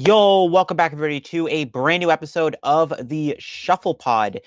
Yo, welcome back everybody to a brand new episode of the Shuffle Pod.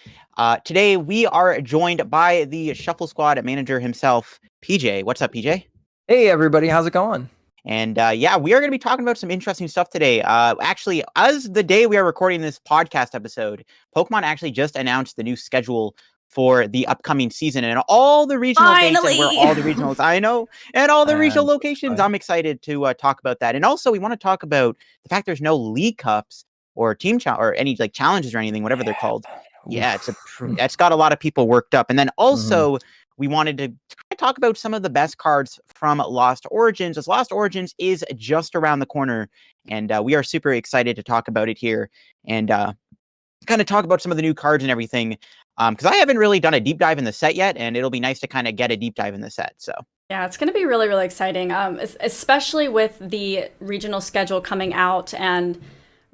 Today we are joined by the Shuffle Squad manager himself, PJ. What's up, PJ? Hey everybody, how's it going? And yeah, we are going to be talking about some interesting stuff today. Actually, as the day we are recording this podcast episode, Pokemon actually just announced the new schedule for the upcoming season and all the regional dates and where all the regionals and all the regional locations. I'm excited to talk about that. And also we want to talk about the fact there's no league cups or team or any like challenges or anything, whatever they're called. Yeah, it's got a lot of people worked up. And then also we wanted to talk about some of the best cards from Lost Origins, as Lost Origins is just around the corner, and we are super excited to talk about it here and kind of talk about some of the new cards and everything. Because I haven't really done a deep dive in the set yet, and it'll be nice to kind of get a deep dive in the set. So yeah, it's going to be really, really exciting, especially with the regional schedule coming out and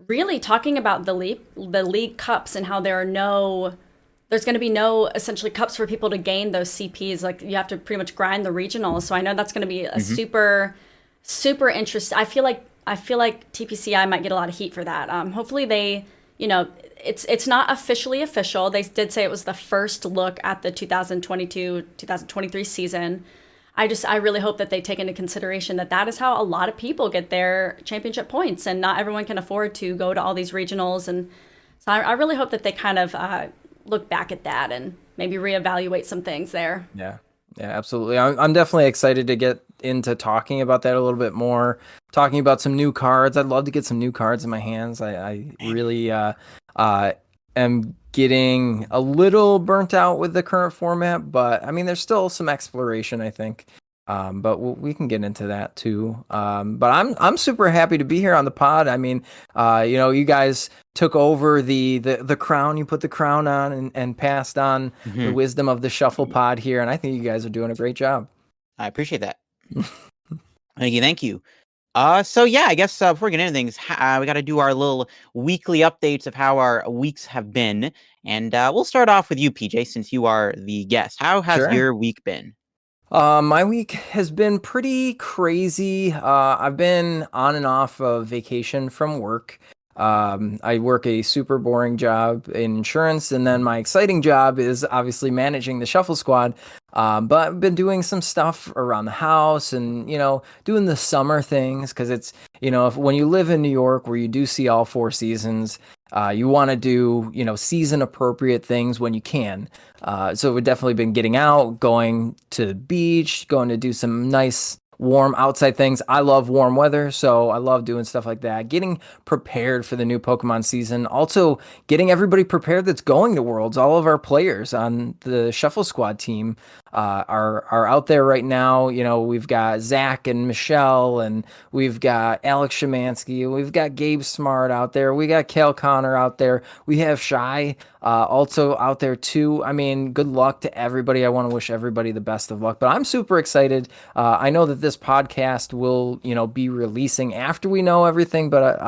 really talking about the league cups and how there's going to be no essentially cups for people to gain those CPs. Like you have to pretty much grind the regionals. So I know that's going to be a super, super interesting. I feel like TPCI might get a lot of heat for that. Hopefully they, it's not officially official. They did say it was the first look at the 2022-2023 season. I really hope that they take into consideration that is how a lot of people get their championship points, and not everyone can afford to go to all these regionals. And so I really hope that they kind of look back at that and maybe reevaluate some things there. Yeah, absolutely. I'm definitely excited to get into talking about that a little bit more, talking about some new cards. I'd love to get some new cards in my hands. I really am getting a little burnt out with the current format, but I mean, there's still some exploration, I think. But we can get into that too. But I'm super happy to be here on the pod. I mean, you guys took over the crown. You put the crown on and passed on the wisdom of the Shuffle Pod here, and I think you guys are doing a great job. I appreciate that. Thank you. So yeah, I guess before we get into things, we got to do our little weekly updates of how our weeks have been, and we'll start off with you, PJ, since you are the guest. How has your week been? My week has been pretty crazy. I've been on and off of vacation from work. I work a super boring job in insurance, and then my exciting job is obviously managing the Shuffle Squad. But I've been doing some stuff around the house and, doing the summer things, because it's, when you live in New York where you do see all four seasons, you want to do, season appropriate things when you can. So we've definitely been getting out, going to the beach, going to do some nice warm outside things. I love warm weather, so I love doing stuff like that. Getting prepared for the new Pokemon season. Also getting everybody prepared that's going to Worlds. All of our players on the Shuffle Squad team are out there right now. We've got Zach and Michelle, and we've got Alex Shemansky, we've got Gabe Smart out there, we got Kale Connor out there, we have Shy also out there too. I mean, good luck to everybody. I want to wish everybody the best of luck, but I'm super excited. I know that this podcast will, be releasing after we know everything, but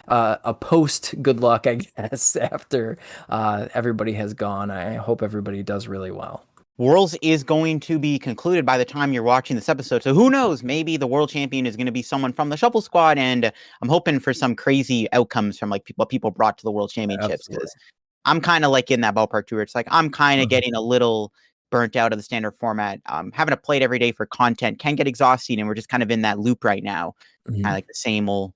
a post good luck, I guess, after everybody has gone. I hope everybody does really well. Worlds is going to be concluded by the time you're watching this episode. So who knows? Maybe the world champion is going to be someone from the Shuffle Squad, and I'm hoping for some crazy outcomes from like what people brought to the world championships, because I'm kind of like in that ballpark too, where it's like I'm kind of getting a little burnt out of the standard format. Having to play it every day for content can get exhausting, and we're just kind of in that loop right now. Kind of like the same old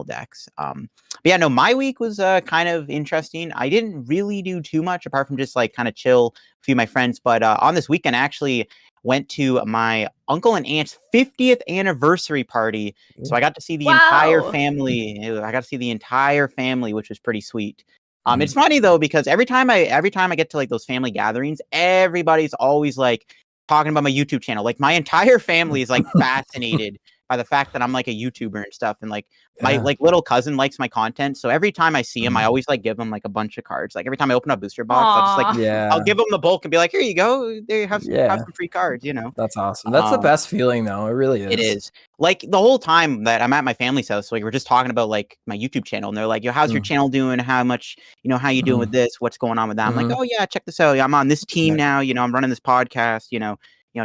decks. But yeah, no, my week was kind of interesting. I didn't really do too much apart from just like kind of chill a few of my friends. But on this weekend, I actually went to my uncle and aunt's 50th anniversary party. So I got to see the entire family. I got to see the entire family, which was pretty sweet. It's funny though, because every time I get to like those family gatherings, everybody's always like talking about my YouTube channel. Like my entire family is like fascinated by the fact that I'm like a YouTuber and stuff, and like my like little cousin likes my content. So every time I see him, I always like give him like a bunch of cards. Like every time I open up booster box, I'll just like I'll give him the bulk and be like, here you go, they have some free cards. That's awesome. That's the best feeling though. It really is. It is. Like the whole time that I'm at my family's house, like we're just talking about like my YouTube channel, and they're like, yo, how's your channel doing? How much, how you doing with this? What's going on with that? I'm like, oh yeah, check this out. I'm on this team now. I'm running this podcast.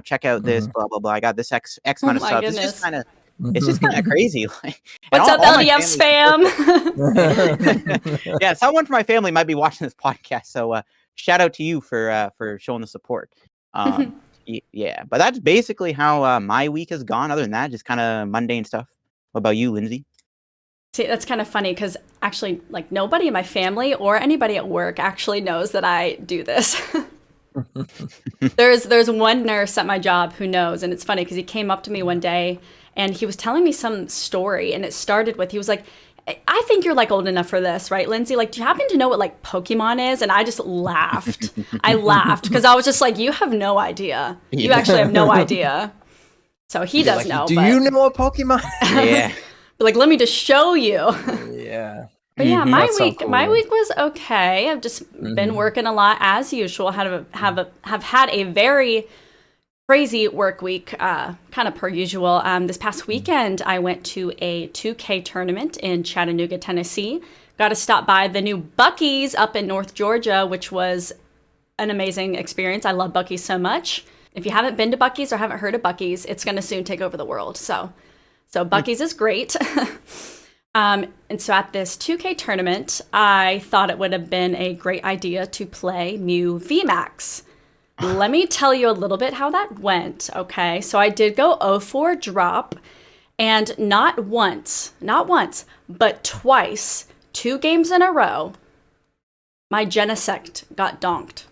Check out this, blah blah blah. I got this X amount of subs. It's just kind of It's just kind of crazy. Like, What's up, LDF spam? Yeah, someone from my family might be watching this podcast, so shout out to you for showing the support. Yeah, but that's basically how my week has gone. Other than that, just kind of mundane stuff. What about you, Lindsay? See, that's kind of funny because actually, like, nobody in my family or anybody at work actually knows that I do this. There's one nurse at my job who knows, and it's funny because he came up to me one day and he was telling me some story, and it started with, he was like, I think you're like old enough for this, right, Lindsay? Like, do you happen to know what like Pokemon is? And I just laughed. I laughed because I was just like, you have no idea. You actually have no idea. So he does know. Do you know a Pokemon? Yeah. Like, let me just show you. Yeah. But yeah, my That's so week cool. my week was okay. I've just been working a lot as usual. Have had a very crazy work week, kind of per usual. This past weekend, I went to a 2K tournament in Chattanooga, Tennessee. Got to stop by the new Buc-ee's up in North Georgia, which was an amazing experience. I love Buc-ee's so much. If you haven't been to Buc-ee's or haven't heard of Buc-ee's, it's going to soon take over the world. So Buc-ee's is great. And so at this 2K tournament, I thought it would have been a great idea to play Mew VMAX. Let me tell you a little bit how that went, okay? So I did go 0-4 drop, and not once, but twice, 2 games in a row, my Genesect got donked.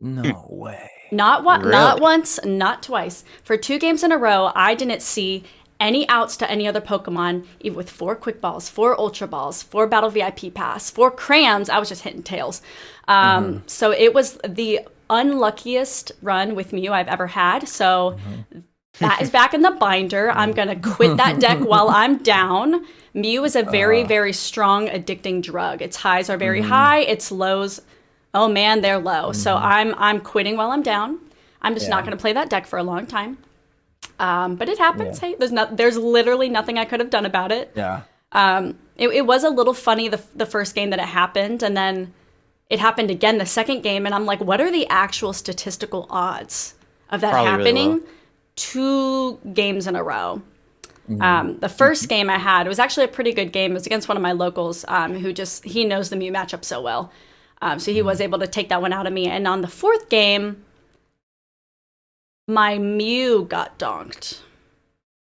No way. Not Really? once, not twice. For 2 games in a row, I didn't see any outs to any other Pokemon, even with 4 Quick Balls, 4 Ultra Balls, 4 Battle VIP Pass, 4 Crams. I was just hitting tails. So it was the unluckiest run with Mew I've ever had. So that is back in the binder. I'm going to quit that deck while I'm down. Mew is a very, very strong, addicting drug. Its highs are very high. Its lows, oh man, they're low. So I'm quitting while I'm down. I'm just not going to play that deck for a long time. But it happens. Hey, there's literally nothing I could have done about it. Yeah. It was a little funny the first game that it happened, and then it happened again the second game, and I'm like, what are the actual statistical odds of that Probably really happening low. 2 games in a row? The first game I had, it was actually a pretty good game. It was against one of my locals, he knows the Mew matchup so well. So he was able to take that one out of me. And on the 4th game, my Mew got donked.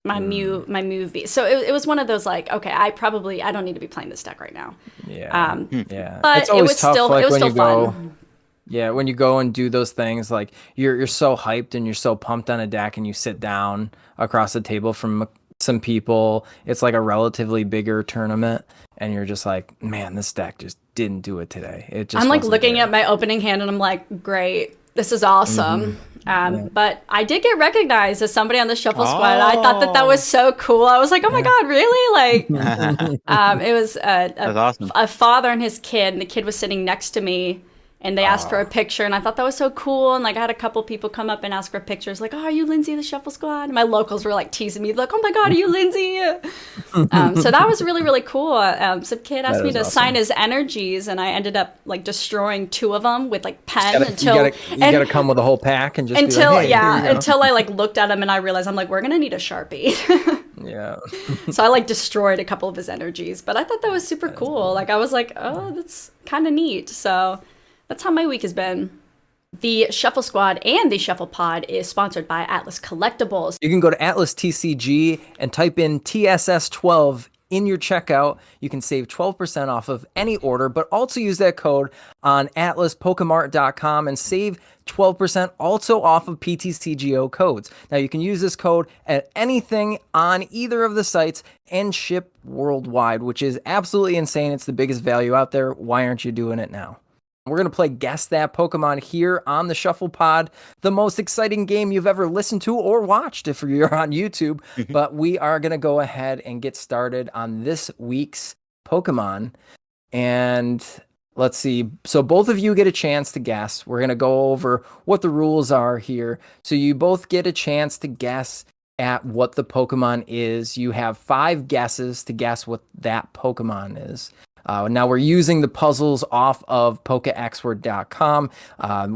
My Mew V. So it was one of those like, okay, I don't need to be playing this deck right now. Yeah. Yeah. But It's always it was tough, still like, it was when still you fun. go. Yeah, when you go and do those things, like you're so hyped and you're so pumped on a deck, and you sit down across the table from some people. It's like a relatively bigger tournament, and you're just like, man, this deck just didn't do it today. It just I'm like wasn't looking there. at my opening hand and I'm like, great, this is awesome. But I did get recognized as somebody on the Shuffle Squad. I thought that was so cool. I was like, oh my God, really? Like, it was That's awesome. a father and his kid, and the kid was sitting next to me, and they asked for a picture, and I thought that was so cool. And like, I had a couple people come up and ask for pictures, like, oh, are you Lindsay of the Shuffle Squad? And my locals were like teasing me, like, oh my God, are you Lindsay? So that was really, really cool. Some kid asked me to sign his energies, and I ended up like destroying 2 of them with like pen You gotta come with a whole pack and just until be like, hey, here you go. until I like looked at him and I realized I'm like, we're gonna need a Sharpie. Yeah. So I like destroyed a couple of his energies, but I thought that was super cool. Like, I was like, oh, that's kind of neat. So that's how my week has been. The Shuffle Squad and the Shuffle Pod is sponsored by Atlas Collectibles. You can go to Atlas TCG and type in TSS12 in your checkout. You can save 12% off of any order, but also use that code on atlaspokemart.com and save 12% also off of PTCGO codes. Now, you can use this code at anything on either of the sites and ship worldwide, which is absolutely insane. It's the biggest value out there. Why aren't you doing it now? We're going to play Guess That Pokemon here on the Shuffle Pod, the most exciting game you've ever listened to or watched if you're on YouTube. But we are going to go ahead and get started on this week's Pokemon. And let's see. So both of you get a chance to guess. We're going to go over what the rules are here. So you both get a chance to guess at what the Pokemon is. You have 5 guesses to guess what that Pokemon is. Now we're using the puzzles off of PokeExpert.com,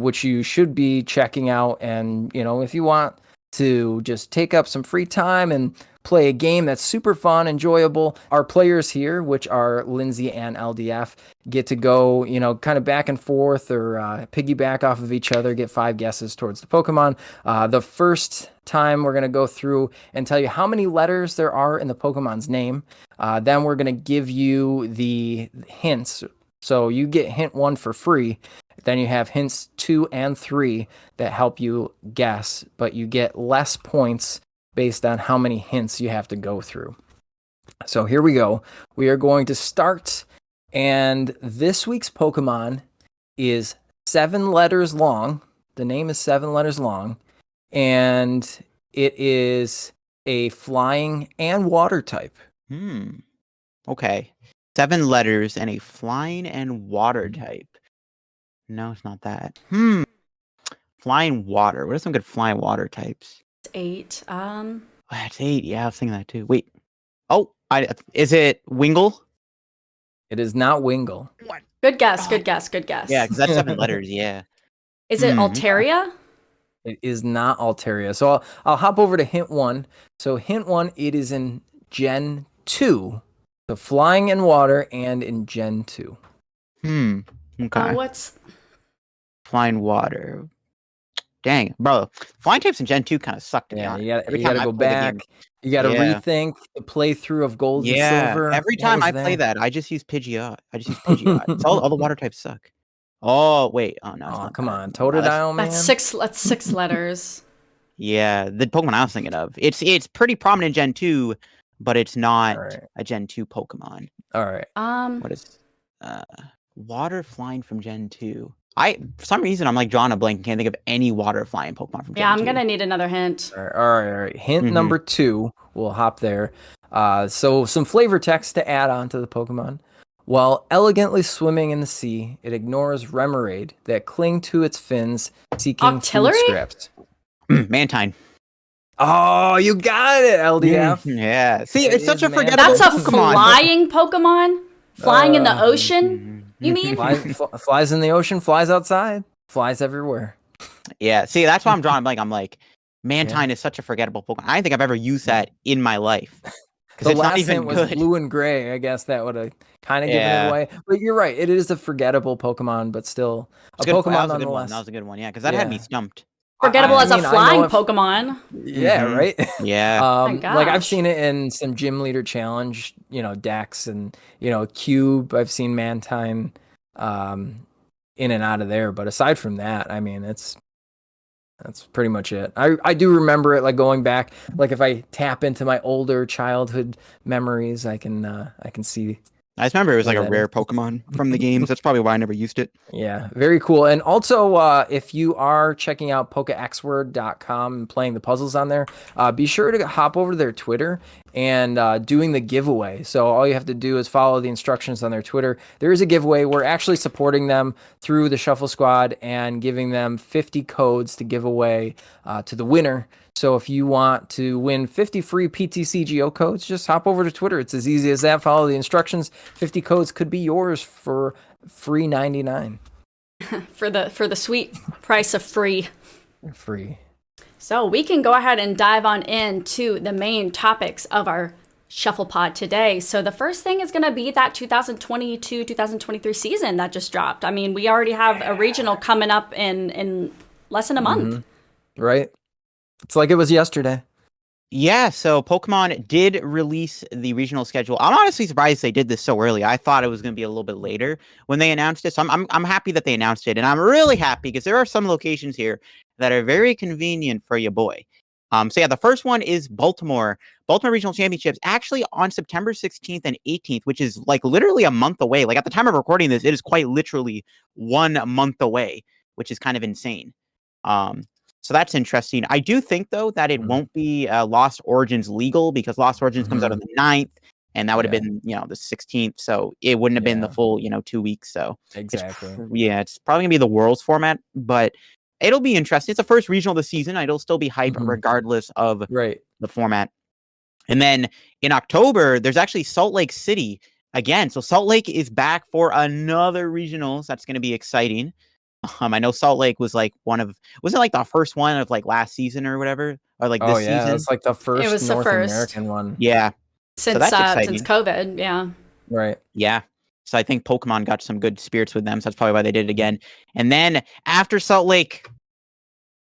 which you should be checking out. And, you know, if you want to just take up some free time and play a game that's super fun, enjoyable. Our players here, which are Lindsay and LDF, get to go, kind of back and forth or piggyback off of each other, get 5 guesses towards the Pokemon. The first time we're going to go through and tell you how many letters there are in the Pokemon's name. Then we're going to give you the hints. So you get hint 1 for free. Then you have hints 2 and 3 that help you guess, but you get less points based on how many hints you have to go through. So here we go. We are going to start, and this week's Pokemon is 7 letters long. The name is 7 letters long, and it is a flying and water type. Okay. 7 letters and a flying and water type. No, it's not that. Flying water. What are some good flying water types? 8. That's 8. Yeah, I was thinking that too. Wait. Oh, is it Wingull? It is not Wingull. What? Good guess. Good guess. Good guess. Yeah, because that's 7 letters. Yeah. Is it Altaria? It is not Altaria. So I'll hop over to hint 1. So hint 1, it is in Gen 2. So flying in water and in Gen 2. Okay. What's Flying water? Dang, bro. Flying types in Gen 2 kind of suck to be honest. You Every gotta time I go play the back. game- You gotta Yeah. rethink the playthrough of Gold and Yeah. Silver. Every What time was I play that, I just use Pidgeot. It's all the water types suck. Oh wait. Oh no. It's Oh, not come that. on, No, Totodile, man. that's 6? That's 6 letters. Yeah, the Pokemon I was thinking of. It's pretty prominent in Gen 2, but it's not Alright. a Gen 2 Pokemon. All right. What is water flying from Gen 2? For some reason I'm like drawing a blank and can't think of any water flying Pokemon from Gen 2. Yeah, I'm gonna need another hint. All right. Hint number 2. We'll hop there. So some flavor text to add on to the Pokemon. While elegantly swimming in the sea, it ignores Remoraid that cling to its fins, seeking food Octillery? scraps. Mantine. Oh, you got it, LDF. Yeah. See, It it's such is a Mantine. forgettable That's a Pokemon. flying Pokemon? Flying in the ocean? You mean? Flies in the ocean, flies outside, flies everywhere. Yeah. See, that's why I'm drawing a blank. I'm like, Mantine is such a forgettable Pokemon. I don't think I've ever used that in my life. The It's not last even hint was good. blue and gray. I guess that would have kind of given Yeah. it away. But you're right. It is a forgettable Pokemon, but still a It's good. Pokemon That was a good one. nonetheless. That was a good one. Yeah, because that had me Yeah. stumped. Forgettable I as a mean, I know flying if- Pokemon. Yeah, Mhm. right. Yeah. My Like I've gosh. seen it in some gym leader challenge, decks and Cube. I've seen Mantine in and out of there. But aside from that, I mean, that's pretty much it. I do remember it, like going back, like if I tap into my older childhood memories, I can see. I just remember it was like What a that rare is. Pokemon from the games. That's probably why I never used it. Yeah, very cool. And also, if you are checking out PokeXword.com and playing the puzzles on there, be sure to hop over to their Twitter and doing the giveaway. So all you have to do is follow the instructions on their Twitter. There is a giveaway. We're actually supporting them through the Shuffle Squad and giving them 50 codes to give away to the winner. So if you want to win 50 free PTC Geo codes, just hop over to Twitter. It's as easy as that. Follow the instructions. 50 codes could be yours for free 99. For the sweet price of free. Free. So we can go ahead and dive on into the main topics of our Shuffle Pod today. So the first thing is going to be that 2022-2023 season that just dropped. I mean, we already have a regional coming up in less than a month. Right? It's like it was yesterday. Yeah, so Pokemon did release the regional schedule. I'm honestly surprised they did this so early. I thought it was going to be a little bit later when they announced it. So I'm happy that they announced it, and I'm really happy because there are some locations here that are very convenient for your boy. So yeah, the first one is Baltimore Regional Championships, actually on September 16th and 18th, which is like literally a month away. Like at the time of recording this, it is quite literally 1 month away, which is kind of insane. So that's interesting. I do think, though, that it won't be Lost Origins legal because Lost Origins comes out on the 9th, and that would have been, the 16th. So it wouldn't have been the full, 2 weeks. So Exactly. it's probably going to be the Worlds format, but it'll be interesting. It's the first regional of the season. It'll still be hype regardless of the format. And then in October, there's actually Salt Lake City again. So Salt Lake is back for another regionals. That's going to be exciting. I know Salt Lake was like wasn't it like the first one of like last season or whatever, or like Oh this yeah, season? it's like the It first was the North first American one. Yeah, so that's since exciting. COVID. Yeah. Right. Yeah. So I think Pokemon got some good spirits with them. So that's probably why they did it again. And then after Salt Lake,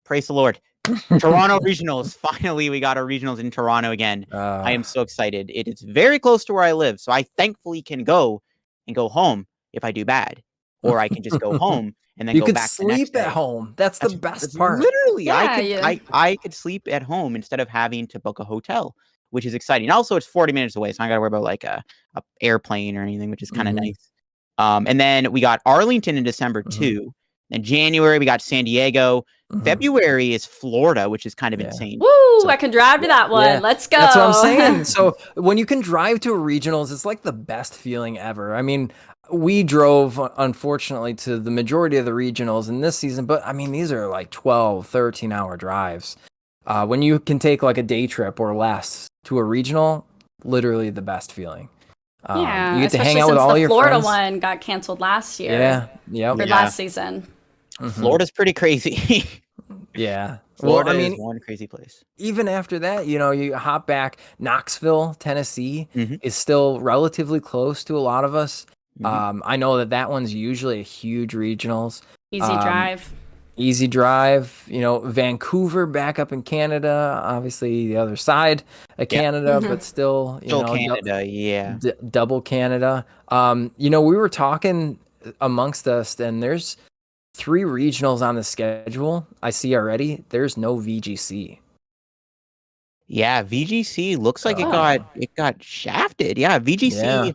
praise the Lord, Toronto regionals. Finally, we got our regionals in Toronto again. I am so excited. It is very close to where I live. So I thankfully can go home if I do bad. Or I can just go home and then You go could back the next sleep at day. home. That's the best That's part. literally, Yeah, I could sleep at home instead of having to book a hotel, which is exciting. Also, it's 40 minutes away, so I got to worry about like a airplane or anything, which is kind of nice. And then we got Arlington in December too. In January, we got San Diego. February is Florida, which is kind of insane. Woo! So- I can drive to that one. Yeah, Let's go. That's what I'm saying. So when you can drive to a regionals, it's like the best feeling ever. I mean, we drove, unfortunately, to the majority of the regionals in this season, but I mean, these are like 12, 13-hour drives. When you can take like a day trip or less to a regional, literally the best feeling. Yeah, you get to hang especially out with since all the your Florida friends. one got canceled last year. Yeah, yep. Or last season. Florida's pretty crazy. Yeah. Florida well, I mean, is one crazy place. even after that, you hop back. Knoxville, Tennessee Mhm. is still relatively close to a lot of us. Mhm. I know that one's usually a huge regionals. Easy drive. Easy drive. Vancouver back up in Canada, obviously the other side of Canada, but still, Canada, yeah. double Canada. We were talking amongst us, and there's 3 regionals on the schedule. I see already. There's no VGC. Yeah, VGC looks like Oh. it got shafted. Yeah, VGC.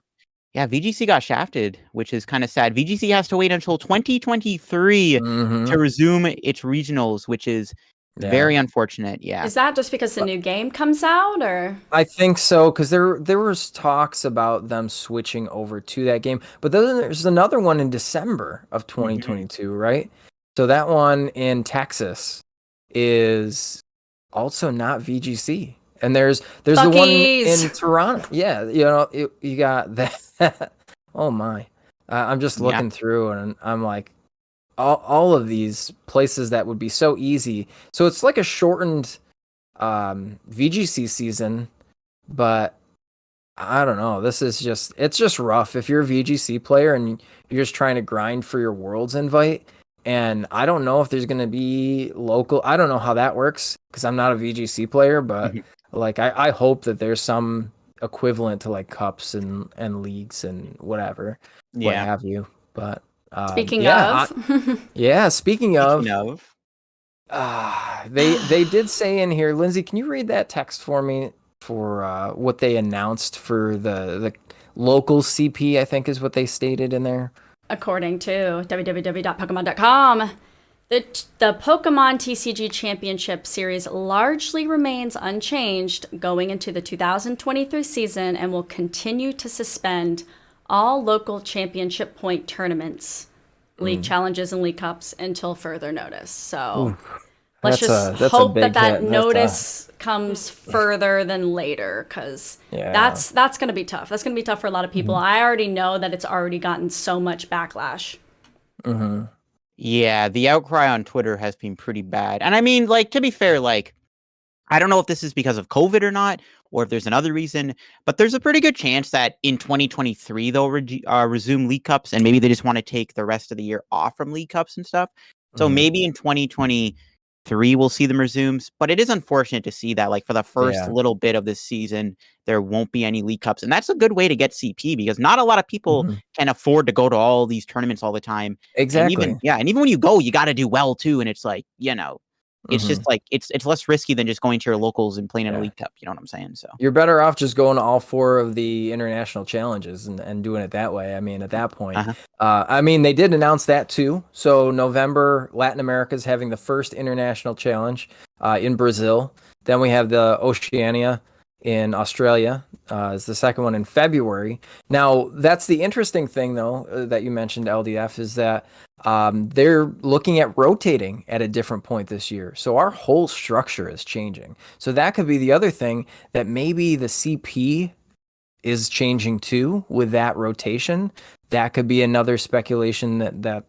Yeah, VGC got shafted, which is kind of sad. VGC has to wait until 2023 to resume its regionals, which is very unfortunate. Yeah. Is that just because the new game comes out, or? I think so, because there was talks about them switching over to that game, but then there's another one in December of 2022, right? So that one in Texas is also not VGC, and there's the one Buc-ee's. in Toronto. Yeah, you got that. Oh my! I'm just looking through, and I'm like, all of these places that would be so easy. So it's like a shortened VGC season, but I don't know. It's just rough if you're a VGC player and you're just trying to grind for your Worlds invite. And I don't know if there's going to be local. I don't know how that works because I'm not a VGC player, but like I hope that there's some equivalent to like cups and leagues and whatever, what have you. But Speaking of, speaking of, they did say in here, Lindsay, can you read that text for me for what they announced for the local CP? I think is what they stated in there. according to www.pokemon.com, the Pokemon TCG Championship Series largely remains unchanged going into the 2023 season and will continue to suspend all local championship point tournaments, league challenges, and league cups until further notice. So let's just hope that notice comes further than later, because that's going to be tough. That's going to be tough for a lot of people. I already know that it's already gotten so much backlash. Yeah, the outcry on Twitter has been pretty bad. And I mean, like, to be fair, like, I don't know if this is because of COVID or not, or if there's another reason, but there's a pretty good chance that in 2023 they'll resume League Cups, and maybe they just want to take the rest of the year off from League Cups and stuff. So maybe in 2023 we'll see them resume. But it is unfortunate to see that, like, for the first little bit of this season, there won't be any League Cups. And that's a good way to get CP, because not a lot of people can afford to go to all these tournaments all the time. Exactly. And even when you go, you got to do well too. And it's like, it's just like it's less risky than just going to your locals and playing in a League Cup. You know what I'm saying? So you're better off just going to all 4 of the international challenges and doing it that way. I mean, at that point, I mean, they did announce that too. So November, Latin America is having the first international challenge in Brazil. Then we have the Oceania in Australia is the second one in February. Now, that's the interesting thing, though, that you mentioned, LDF, is that they're looking at rotating at a different point this year. So our whole structure is changing. So that could be the other thing, that maybe the CP is changing too with that rotation. That could be another speculation that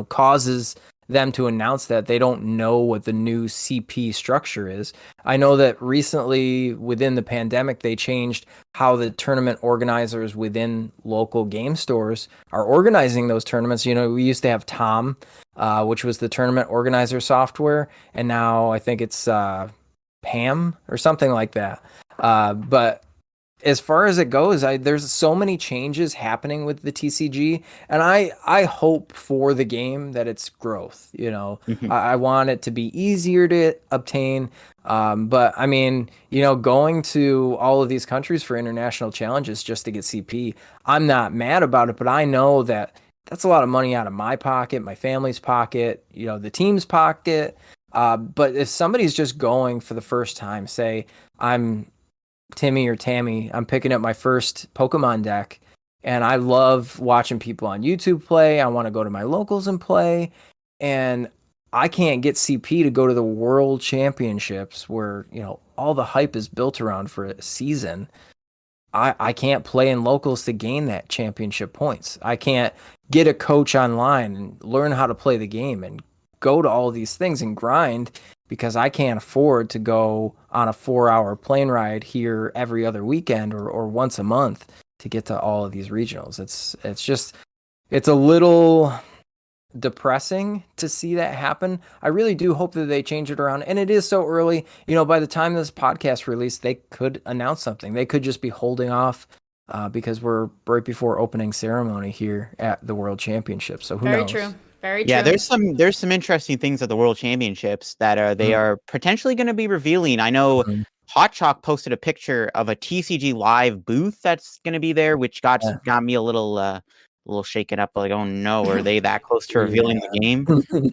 causes them to announce that they don't know what the new CP structure is. I know that recently within the pandemic, they changed how the tournament organizers within local game stores are organizing those tournaments. We used to have Tom, which was the tournament organizer software, and now I think it's Pam or something like that. But as far as it goes, there's so many changes happening with the TCG, and I hope for the game that it's growth. I want it to be easier to obtain. But I mean, going to all of these countries for international challenges just to get CP, I'm not mad about it, but I know that that's a lot of money out of my pocket, my family's pocket, the team's pocket. But if somebody's just going for the first time, say I'm Timmy or Tammy, I'm picking up my first Pokemon deck, and I love watching people on YouTube play. I want to go to my locals and play, and I can't get CP to go to the World Championships where, all the hype is built around for a season. I can't play in locals to gain that championship points. I can't get a coach online and learn how to play the game and go to all these things and grind, because I can't afford to go on a 4-hour plane ride here every other weekend or once a month to get to all of these regionals. It's a little depressing to see that happen. I really do hope that they change it around, and it is so early. By the time this podcast released, they could announce something. They could just be holding off because we're right before opening ceremony here at the World Championship. So who knows? Very true. Very true. Yeah, there's some interesting things at the World Championships that they are potentially going to be revealing. I know Hot Chalk posted a picture of a TCG Live booth that's going to be there, which got me a little shaken up. Like, oh no, are they that close to revealing the game?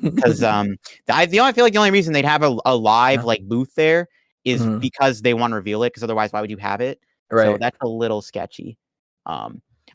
Because I feel like the only reason they'd have a live booth there is because they want to reveal it. Because otherwise, why would you have it? Right. So that's a little sketchy.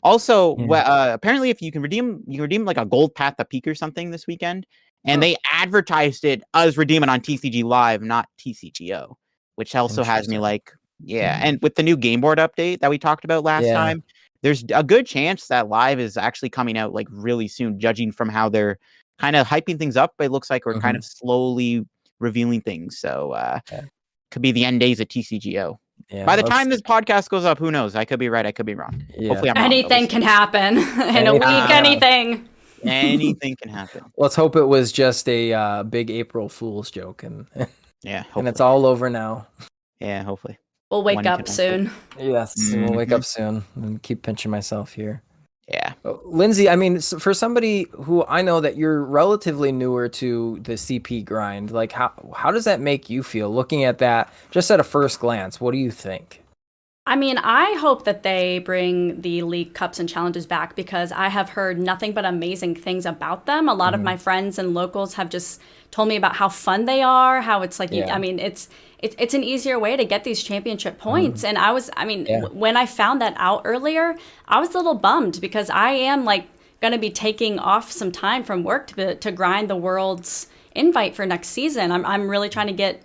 Also, apparently, if you can redeem like a gold path to peak or something this weekend, and they advertised it as redeeming on TCG Live, not TCGO, which also has me like, And with the new game board update that we talked about last time, there's a good chance that Live is actually coming out like really soon, judging from how they're kind of hyping things up. But it looks like we're kind of slowly revealing things, so could be the end days of TCGO. Yeah, by the time this podcast goes up, who knows? I could be right. I could be wrong. Yeah. Hopefully I'm wrong. Anything can happen in a week. Anything can happen. Let's hope it was just a big April Fool's joke, and and it's all over now. Yeah, hopefully. We'll wake up soon. Yes, we'll wake up soon and keep pinching myself here. Yeah. Lindsay, I mean, for somebody who I know that you're relatively newer to the CP grind, like how does that make you feel looking at that just at a first glance? What do you think? I mean, I hope that they bring the League Cups and Challenges back, because I have heard nothing but amazing things about them. A lot of my friends and locals have just told me about how fun they are, how it's like, I mean, it's an easier way to get these championship points. And when I found that out earlier, I was a little bummed, because I am like going to be taking off some time from work to grind the World's invite for next season. I'm really trying to get,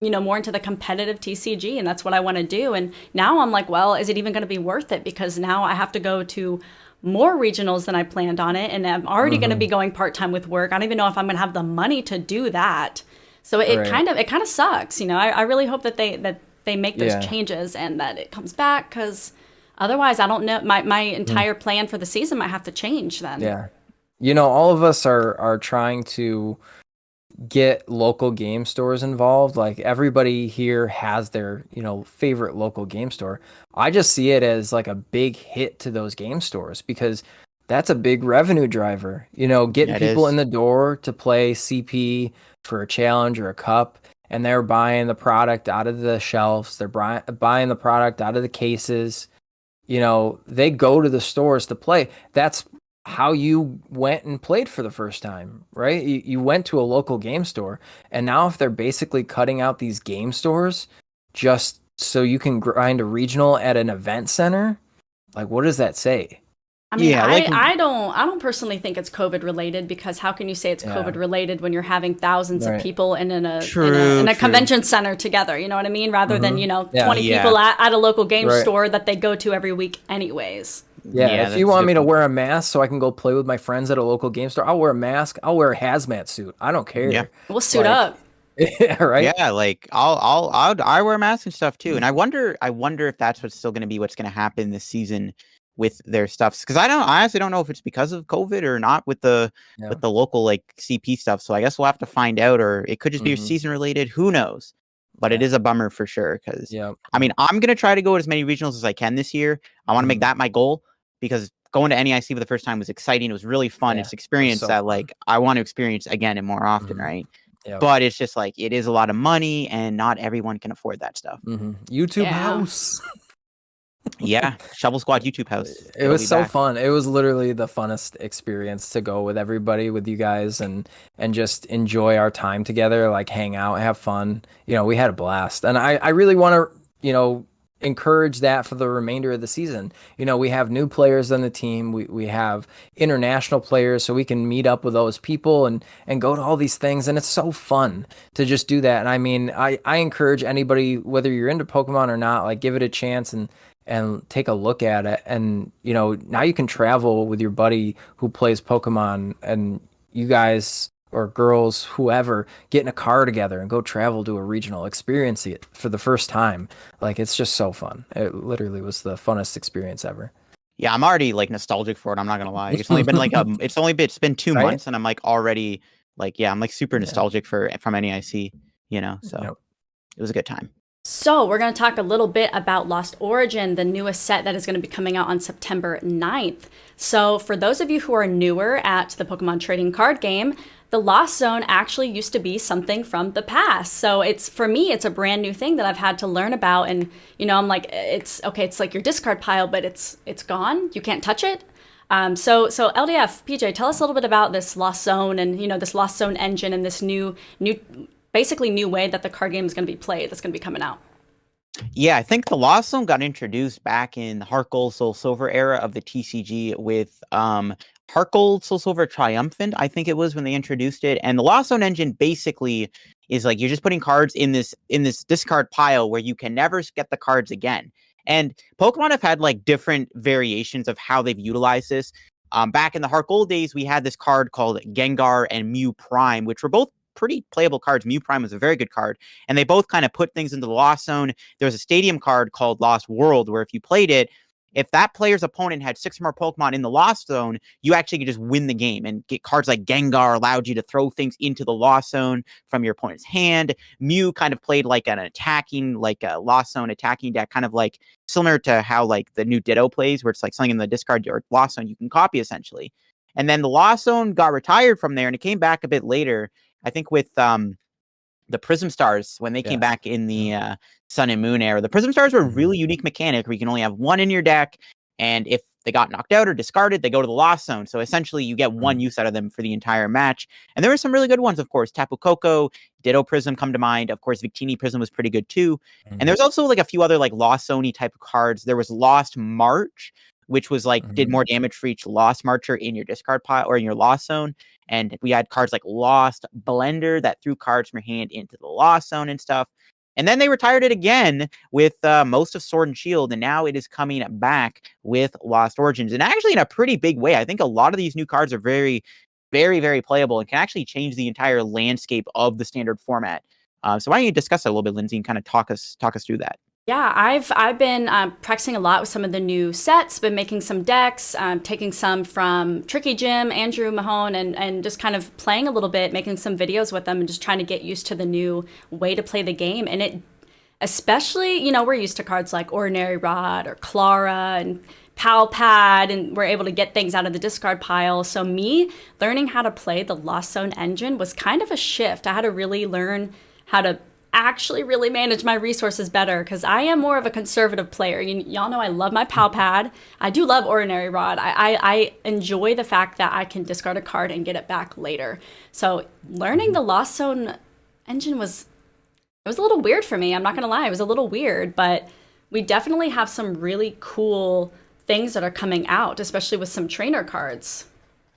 more into the competitive TCG, and that's what I want to do. And now I'm like, well, is it even going to be worth it? Because now I have to go to more regionals than I planned on it, and I'm already going to be going part-time with work. I don't even know if I'm going to have the money to do that. So it kind of sucks. I really hope that they make those changes and that it comes back, because otherwise I don't know, my entire plan for the season might have to change then. Yeah. All of us are trying to get local game stores involved. Like, everybody here has their, favorite local game store. I just see it as like a big hit to those game stores, because that's a big revenue driver, getting people in the door to play CP for a challenge or a cup, and they're buying the product out of the shelves. They're buying the product out of the cases. They go to the stores to play. That's how you went and played for the first time, right? You went to a local game store, and now if they're basically cutting out these game stores just so you can grind a regional at an event center, like, what does that say? I mean, I don't personally think it's COVID related, because how can you say it's COVID related when you're having thousands of people in a convention center together? You know what I mean? Rather than 20 people at a local game store that they go to every week anyways. Yeah, if you that's a want good me to point. wear a mask so I can go play with my friends at a local game store, I'll wear a mask. I'll wear a hazmat suit. I don't Yeah. care. We'll suit Like, up. yeah, right? Yeah, like I wear masks and stuff too, and I wonder if that's what's still going to be what's going to happen this season with their stuff, because I honestly don't know if it's because of COVID or not Yeah. with the local like CP stuff. So I guess we'll have to find out, or it could just be Hmm. season related. Who knows? But it Yeah. is a bummer for sure. Because Yeah. I mean, I'm gonna try to go to as many regionals as I can this year. I want to make Mhm. that my goal, because going to NEIC for the first time was exciting. It was really fun. Yeah. It's It was experience so that fun. like I want to experience again and more often, Mhm. right? Yeah. But it's just like it is a lot of money, and not everyone can afford that stuff. YouTube Yeah. house. Yeah, Shovel Squad YouTube house. It It'll was be so back. fun. It was literally the funnest experience to go with everybody, with you guys, and just enjoy our time together, like hang out, have fun. We had a blast. And I really want to, encourage that for the remainder of the season. We have new players on the team. We have international players, so we can meet up with those people and go to all these things. And it's so fun to just do that. And I mean, I encourage anybody, whether you're into Pokemon or not, like give it a chance and take a look at it. And now you can travel with your buddy who plays Pokemon, and you guys or girls, whoever, get in a car together and go travel to a regional, experience it for the first time. Like, it's just so fun. It literally was the funnest experience ever. Yeah, I'm already like nostalgic for it. I'm not gonna lie. It's only been like it's been 2 months, Right? and I'm like already like, yeah, I'm like super Yeah. nostalgic from NEIC. So Yep. it was a good time. So we're going to talk a little bit about Lost Origin, the newest set that is going to be coming out on September 9th. So for those of you who are newer at the Pokemon trading card game, the Lost Zone actually used to be something from the past. So for me, it's a brand new thing that I've had to learn about. And, I'm like, it's like your discard pile, but it's gone. You can't touch it. So LDF, PJ, tell us a little bit about this Lost Zone and, this Lost Zone engine and this basically new way that the card game is going to be played that's going to be coming out. Yeah, I think the Lost Zone got introduced back in the Heart Gold Soul Silver era of the TCG with Heart Gold Soul Silver Triumphant, I think it was when they introduced it. And the Lost Zone engine basically is like you're just putting cards in this discard pile where you can never get the cards again. And Pokemon have had like different variations of how they've utilized this. Back in the Heart Gold days, we had this card called Gengar and Mew Prime, which were both pretty playable cards. Mew Prime was a very good card, and they both kind of put things into the Lost Zone. There was a stadium card called Lost World, where if you played it, if that player's opponent had 6 or more Pokemon in the Lost Zone, you actually could just win the game. And get cards like Gengar allowed you to throw things into the Lost Zone from your opponent's hand. Mew kind of played like an attacking, like a Lost Zone attacking deck, kind of like similar to how like the new Ditto plays, where it's like something in the discard or Lost Zone you can copy essentially. And then the Lost Zone got retired from there, and it came back a bit later, I think, with the Prism Stars when they came Yes. back in the Sun and Moon era. The Prism Stars were a really unique mechanic where you can only have one in your deck, and if they got knocked out or discarded, they go to the Lost Zone. So essentially, you get one use out of them for the entire match. And there were some really good ones, of course. Tapu Koko, Ditto Prism come to mind. Of course, Victini Prism was pretty good too. And there's also like a few other like Lost Zone-y type of cards. There was Lost March, which was like did more damage for each Lost Marcher in your discard pile or in your Lost Zone. And we had cards like Lost Blender that threw cards from your hand into the Lost Zone and stuff. And then they retired it again with most of Sword and Shield, and now it is coming back with Lost Origins, and actually in a pretty big way. I think a lot of these new cards are very, very, very playable and can actually change the entire landscape of the standard format. So why don't you discuss that a little bit, Lindsay, and kind of talk us through that? Yeah, I've been practicing a lot with some of the new sets, been making some decks, taking some from Tricky Jim, Andrew Mahone, and just kind of playing a little bit, making some videos with them and just trying to get used to the new way to play the game. And it, especially, we're used to cards like Ordinary Rod or Clara and Pal Pad, and we're able to get things out of the discard pile. So me learning how to play the Lost Zone engine was kind of a shift. I had to really learn how to actually really manage my resources better, because I am more of a conservative player. Y'all know I love my Pal Pad. I do love Ordinary Rod. I enjoy the fact that I can discard a card and get it back later. So learning the Lost Zone engine was a little weird for me. I'm not gonna lie, it was a little weird, but we definitely have some really cool things that are coming out, especially with some trainer cards.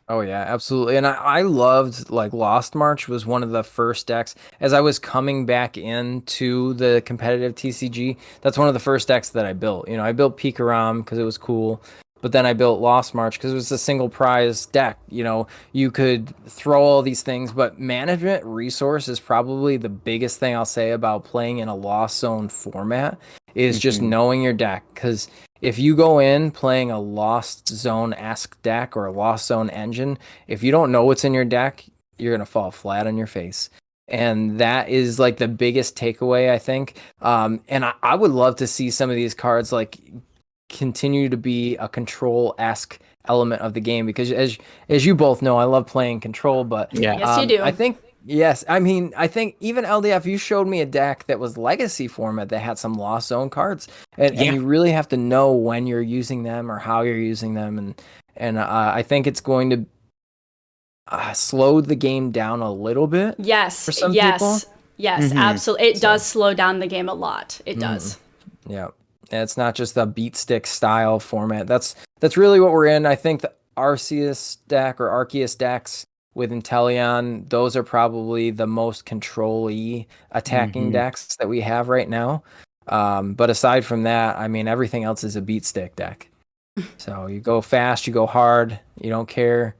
Oh yeah, absolutely. And I loved, like, Lost March was one of the first decks as I was coming back into the competitive TCG. That's one of the first decks that I built. I built Pikaram because it was cool. but then I built Lost March because it was a single prize deck. You know, you could throw all these things, but management resource is probably the biggest thing I'll say about playing in a Lost Zone format is just knowing your deck. Because if you go in playing a Lost Zone-esque deck or a Lost Zone engine, if you don't know what's in your deck, you're going to fall flat on your face. And that is like the biggest takeaway, I think. And I would love to see some of these cards like continue to be a control-esque element of the game, because as you both know, I love playing control, but Yes, you do. I think I mean, I think even LDF, you showed me a deck that was legacy format that had some Lost Zone cards, and you really have to know when you're using them or how you're using them, and I think it's going to slow the game down a little bit. Yes, for some people. Yes, absolutely. It does slow down the game a lot. It does. Yeah. And it's not just a beat stick style format. That's really what we're in. I think the Arceus deck or Arceus decks with Inteleon, those are probably the most control-y attacking decks that we have right now. But aside from that, I mean, everything else is a beat stick deck. So you go fast, you go hard, you don't care.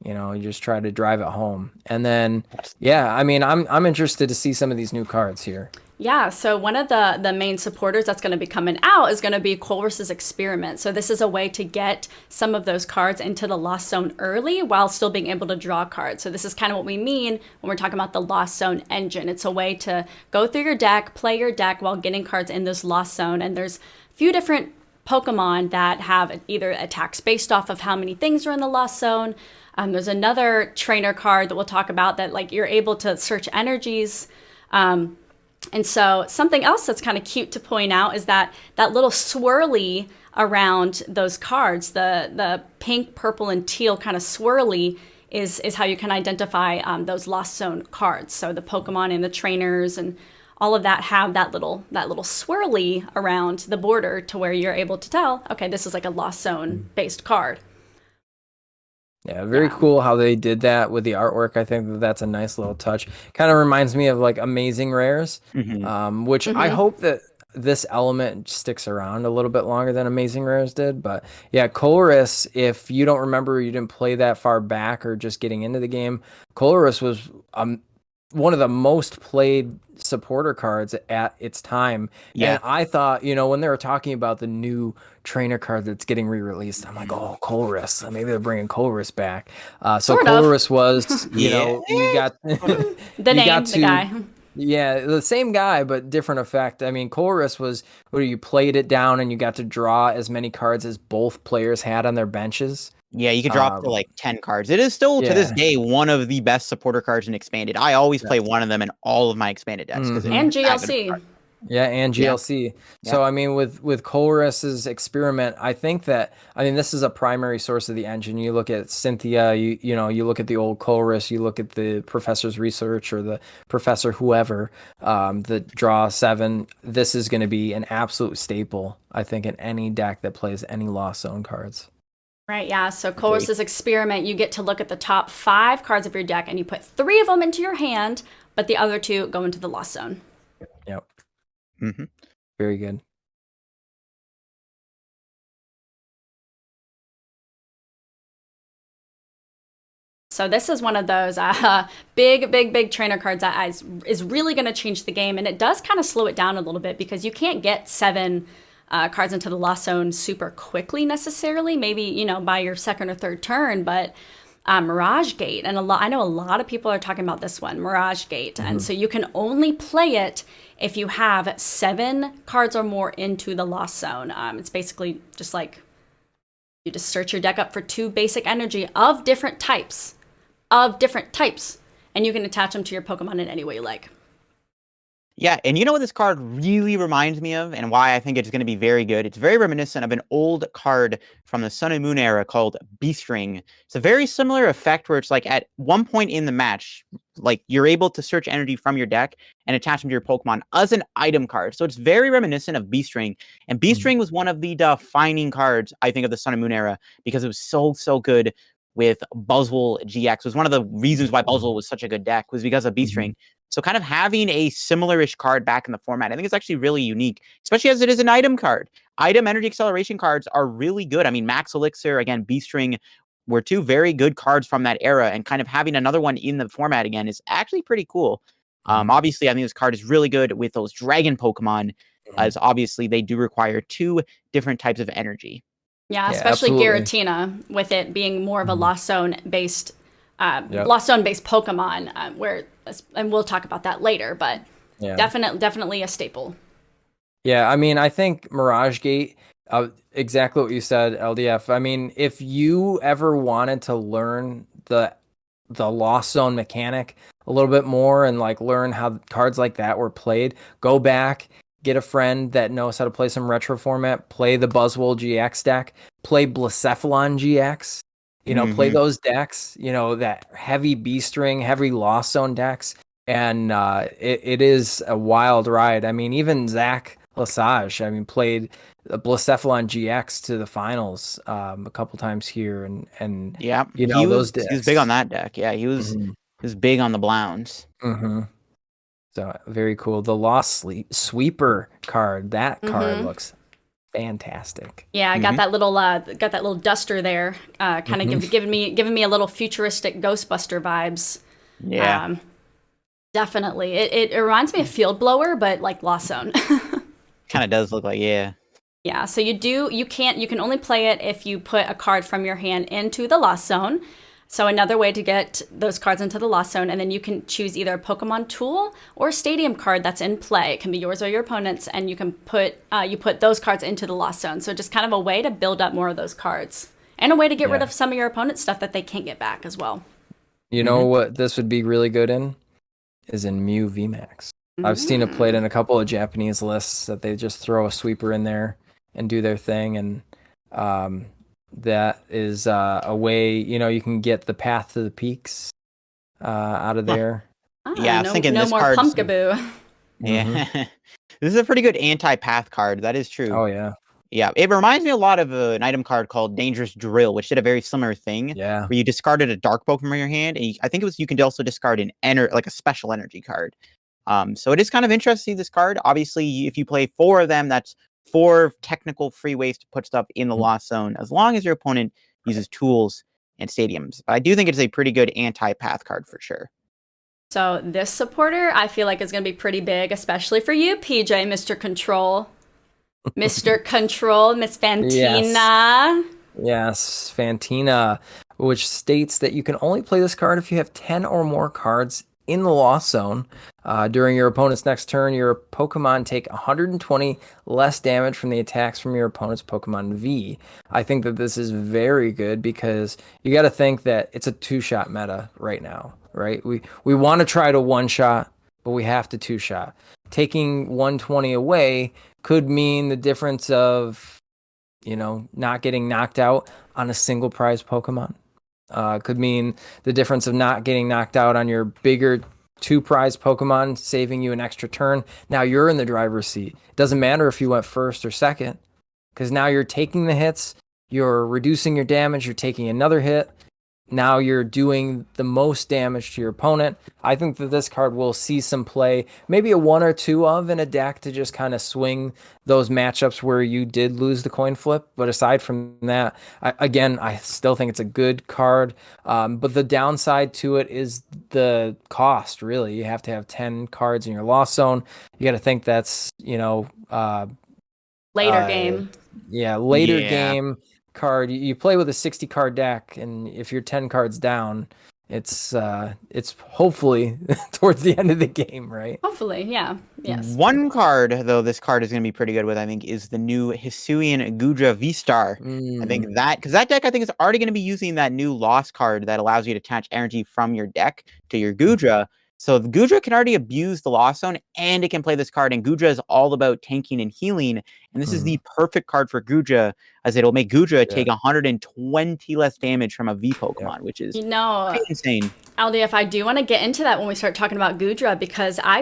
You know, you just try to drive it home. And then, I mean, I'm interested to see some of these new cards here. Yeah, so one of the main supporters that's going to be coming out is going to be Colress's Experiment. So this is a way to get some of those cards into the Lost Zone early while still being able to draw cards. So this is kind of what we mean when we're talking about the Lost Zone engine. It's a way to go through your deck, play your deck while getting cards in this Lost Zone. And there's a few different Pokemon that have either attacks based off of how many things are in the Lost Zone. There's another trainer card that we'll talk about that like you're able to search energies. And so something else that's kind of cute to point out is that little swirly around those cards, the pink, purple, and teal kind of swirly is how you can identify those Lost Zone cards. So the Pokemon and the trainers and all of that have that little swirly around the border to where you're able to tell, okay, this is like a Lost Zone based card. Yeah, very cool how they did that with the artwork. I think that's a nice little touch. Kind of reminds me of like Amazing Rares, which I hope that this element sticks around a little bit longer than Amazing Rares did. But yeah, Colress, if you don't remember, you didn't play that far back or just getting into the game, Colress was one of the most played supporter cards at its time. Yeah. And I thought, you know, when they were talking about the new trainer card that's getting re-released, I'm like, oh, Colress. Maybe they're bringing Colress back. So Colress was, you know, you got the guy. Yeah, the same guy, but different effect. I mean, Colress was where you played it down and you got to draw as many cards as both players had on their benches. Yeah, you could drop to like 10 cards. It is still to this day one of the best supporter cards in Expanded. I always play one of them in all of my Expanded decks. And GLC. Yeah, and GLC. Yeah. So I mean, with Colress's Experiment, I think this is a primary source of the engine. You look at Cynthia, you look at the old Colress, you look at the Professor's Research or the Professor whoever, the Draw 7. This is going to be an absolute staple, I think, in any deck that plays any Lost Zone cards. Right, yeah. So Colress's Experiment, you get to look at the top 5 cards of your deck, and you put 3 of them into your hand, but the other 2 go into the Lost Zone. Yep. Very good. So this is one of those big trainer cards that is really going to change the game, and it does kind of slow it down a little bit because you can't get 7 cards into the Lost Zone super quickly necessarily, maybe, you know, by your second or third turn, but Mirage Gate, and I know a lot of people are talking about this one, Mirage Gate, and so you can only play it if you have 7 cards or more into the Lost Zone. It's basically just like you just search your deck up for 2 basic energy of different types, and you can attach them to your Pokemon in any way you like. Yeah, and you know what this card really reminds me of and why I think it's going to be very good? It's very reminiscent of an old card from the Sun and Moon era called Beast Ring. It's a very similar effect where it's like at one point in the match, like you're able to search energy from your deck and attach them to your Pokemon as an item card. So it's very reminiscent of Beast Ring. And Beast Ring was one of the defining cards, I think, of the Sun and Moon era because it was so good with Buzzwole GX. It was one of the reasons why Buzzwole was such a good deck was because of Beast Ring. So kind of having a similar-ish card back in the format, I think it's actually really unique, especially as it is an item card. Item energy acceleration cards are really good. I mean, Max Elixir, again, B-String were two very good cards from that era, and kind of having another one in the format again is actually pretty cool. Obviously, I think this card is really good with those dragon Pokemon, as obviously they do require 2 different types of energy. Yeah, especially Giratina, with it being more of a Lost Zone based Pokemon, where, and we'll talk about that later, but definitely a staple. Yeah, I mean, I think Mirage Gate, exactly what you said, LDF. I mean, if you ever wanted to learn the Lost Zone mechanic a little bit more and like learn how cards like that were played, go back, get a friend that knows how to play some retro format, play the Buzzwole GX deck, play Blacephalon GX, play those decks, that heavy B-String, heavy Lost Zone decks. And it is a wild ride. I mean, even Zach Lesage, played Blacephalon GX to the finals a couple times here, and yeah, those decks. He was big on that deck. Yeah, he was big on the Blounds. So very cool. The Lost Sweeper card, that card looks fantastic. Yeah, I got that little duster there, kind of giving me a little futuristic Ghostbuster vibes. Yeah. Definitely. It reminds me of Field Blower, but like Lost Zone. Kind of does look like, yeah. Yeah, so you can only play it if you put a card from your hand into the Lost Zone. So another way to get those cards into the Lost Zone, and then you can choose either a Pokemon tool or a stadium card that's in play. It can be yours or your opponent's, and you can put those cards into the Lost Zone. So just kind of a way to build up more of those cards. And a way to get rid of some of your opponent's stuff that they can't get back as well. You know what this would be really good in? Is in Mew VMAX. I've seen it played in a couple of Japanese lists that they just throw a sweeper in there and do their thing, and that is a way you can get the Path to the Peaks out of there. Yeah, I was thinking this more card's Pumpkaboo. Yeah, this is a pretty good anti-path card. That is true. Oh yeah. Yeah, it reminds me a lot of an item card called Dangerous Drill, which did a very similar thing. Yeah. Where you discarded a dark Pokemon from your hand, and I think you can also discard like a special energy card. So it is kind of interesting to see this card. Obviously, if you play 4 of them, that's 4 technical free ways to put stuff in the Lost Zone, as long as your opponent uses tools and stadiums. But I do think it's a pretty good anti-path card for sure. So this supporter, I feel like is going to be pretty big, especially for you, PJ, Mr. Control. Mr. Control, Miss Fantina. Yes, Fantina, which states that you can only play this card if you have 10 or more cards in the Lost Zone. During your opponent's next turn, your Pokemon take 120 less damage from the attacks from your opponent's Pokemon V. I think that this is very good because you got to think that it's a 2-shot meta right now, right? We want to try to 1-shot, but we have to 2-shot. Taking 120 away could mean the difference of, not getting knocked out on a single prize Pokemon. Could mean the difference of not getting knocked out on your bigger 2 prize Pokemon, saving you an extra turn. Now you're in the driver's seat. It doesn't matter if you went first or second, because now you're taking the hits, you're reducing your damage, you're taking another hit. Now you're doing the most damage to your opponent. I think that this card will see some play, maybe a 1 or 2 of in a deck to just kind of swing those matchups where you did lose the coin flip. But aside from that, I still think it's a good card. But the downside to it is the cost, really. You have to have 10 cards in your Lost Zone. You got to think that's, later game. Yeah, later game card. You play with a 60 card deck, and if you're 10 cards down, it's hopefully towards the end of the game, right? Hopefully, yeah. Yes. One card, though, this card is going to be pretty good with, I think, is the new Hisuian Gudra V-Star. I think because that deck, I think, is already going to be using that new Lost card that allows you to attach energy from your deck to your Gudra. So the Gudra can already abuse the Lost Zone, and it can play this card, and Gudra is all about tanking and healing, and this is the perfect card for Gudra, as it'll make Gudra take 120 less damage from a V Pokemon, which is insane. LDF, I do want to get into that when we start talking about Gudra, because I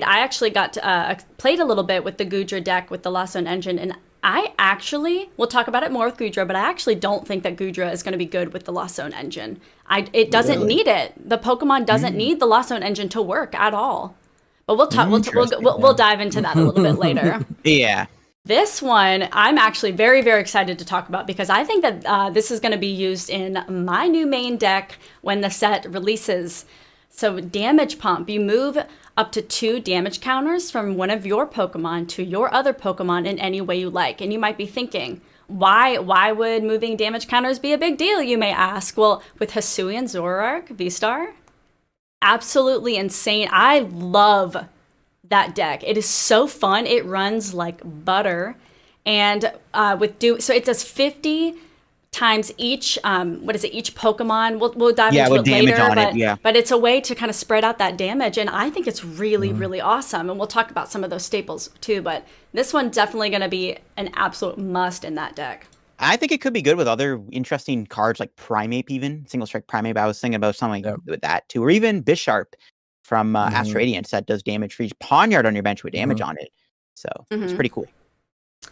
actually got to, played a little bit with the Gudra deck with the Lost Zone engine, and we'll talk about it more with Goodra, but I actually don't think that Goodra is going to be good with the Lost Zone engine. It doesn't need it. The Pokemon doesn't need the Lost Zone engine to work at all. But we'll talk. We'll dive into that a little bit later. Yeah. This one, I'm actually very, very excited to talk about because I think that this is going to be used in my new main deck when the set releases. So Damage Pump, you move up to 2 damage counters from one of your Pokemon to your other Pokemon in any way you like. And you might be thinking, why would moving damage counters be a big deal, you may ask? Well, with Hisuian Zoroark V-Star, absolutely insane. I love that deck. It is so fun. It runs like butter. And so it does 50 times each each Pokemon. We'll dive into it later, but it's a way to kind of spread out that damage, and I think it's really really awesome. And we'll talk about some of those staples too, but this one's definitely going to be an absolute must in that deck. I think it could be good with other interesting cards like Primeape, even Single Strike Primeape. I was thinking about something with that too, or even Bisharp from Astral Radiance that does damage for each Pawniard on your bench with damage on it. So it's pretty cool.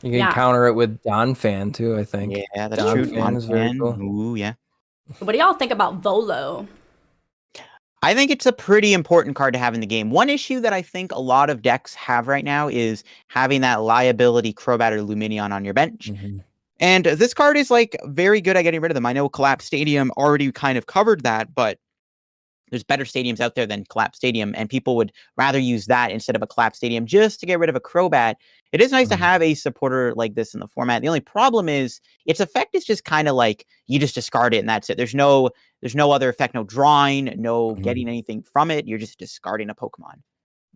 You can counter it with Donphan too, I think. Yeah, that's true. Donphan is very cool. Ooh, yeah. What do y'all think about Volo? I think it's a pretty important card to have in the game. One issue that I think a lot of decks have right now is having that liability Crobat or Lumineon on your bench. And this card is like very good at getting rid of them. I know Collapse Stadium already kind of covered that, but there's better stadiums out there than Collapse Stadium, and people would rather use that instead of a Collapse Stadium just to get rid of a Crobat. It is nice to have a supporter like this in the format. The only problem is its effect is just kind of like you just discard it and that's it. There's no other effect, no drawing, no getting anything from it. You're just discarding a Pokemon.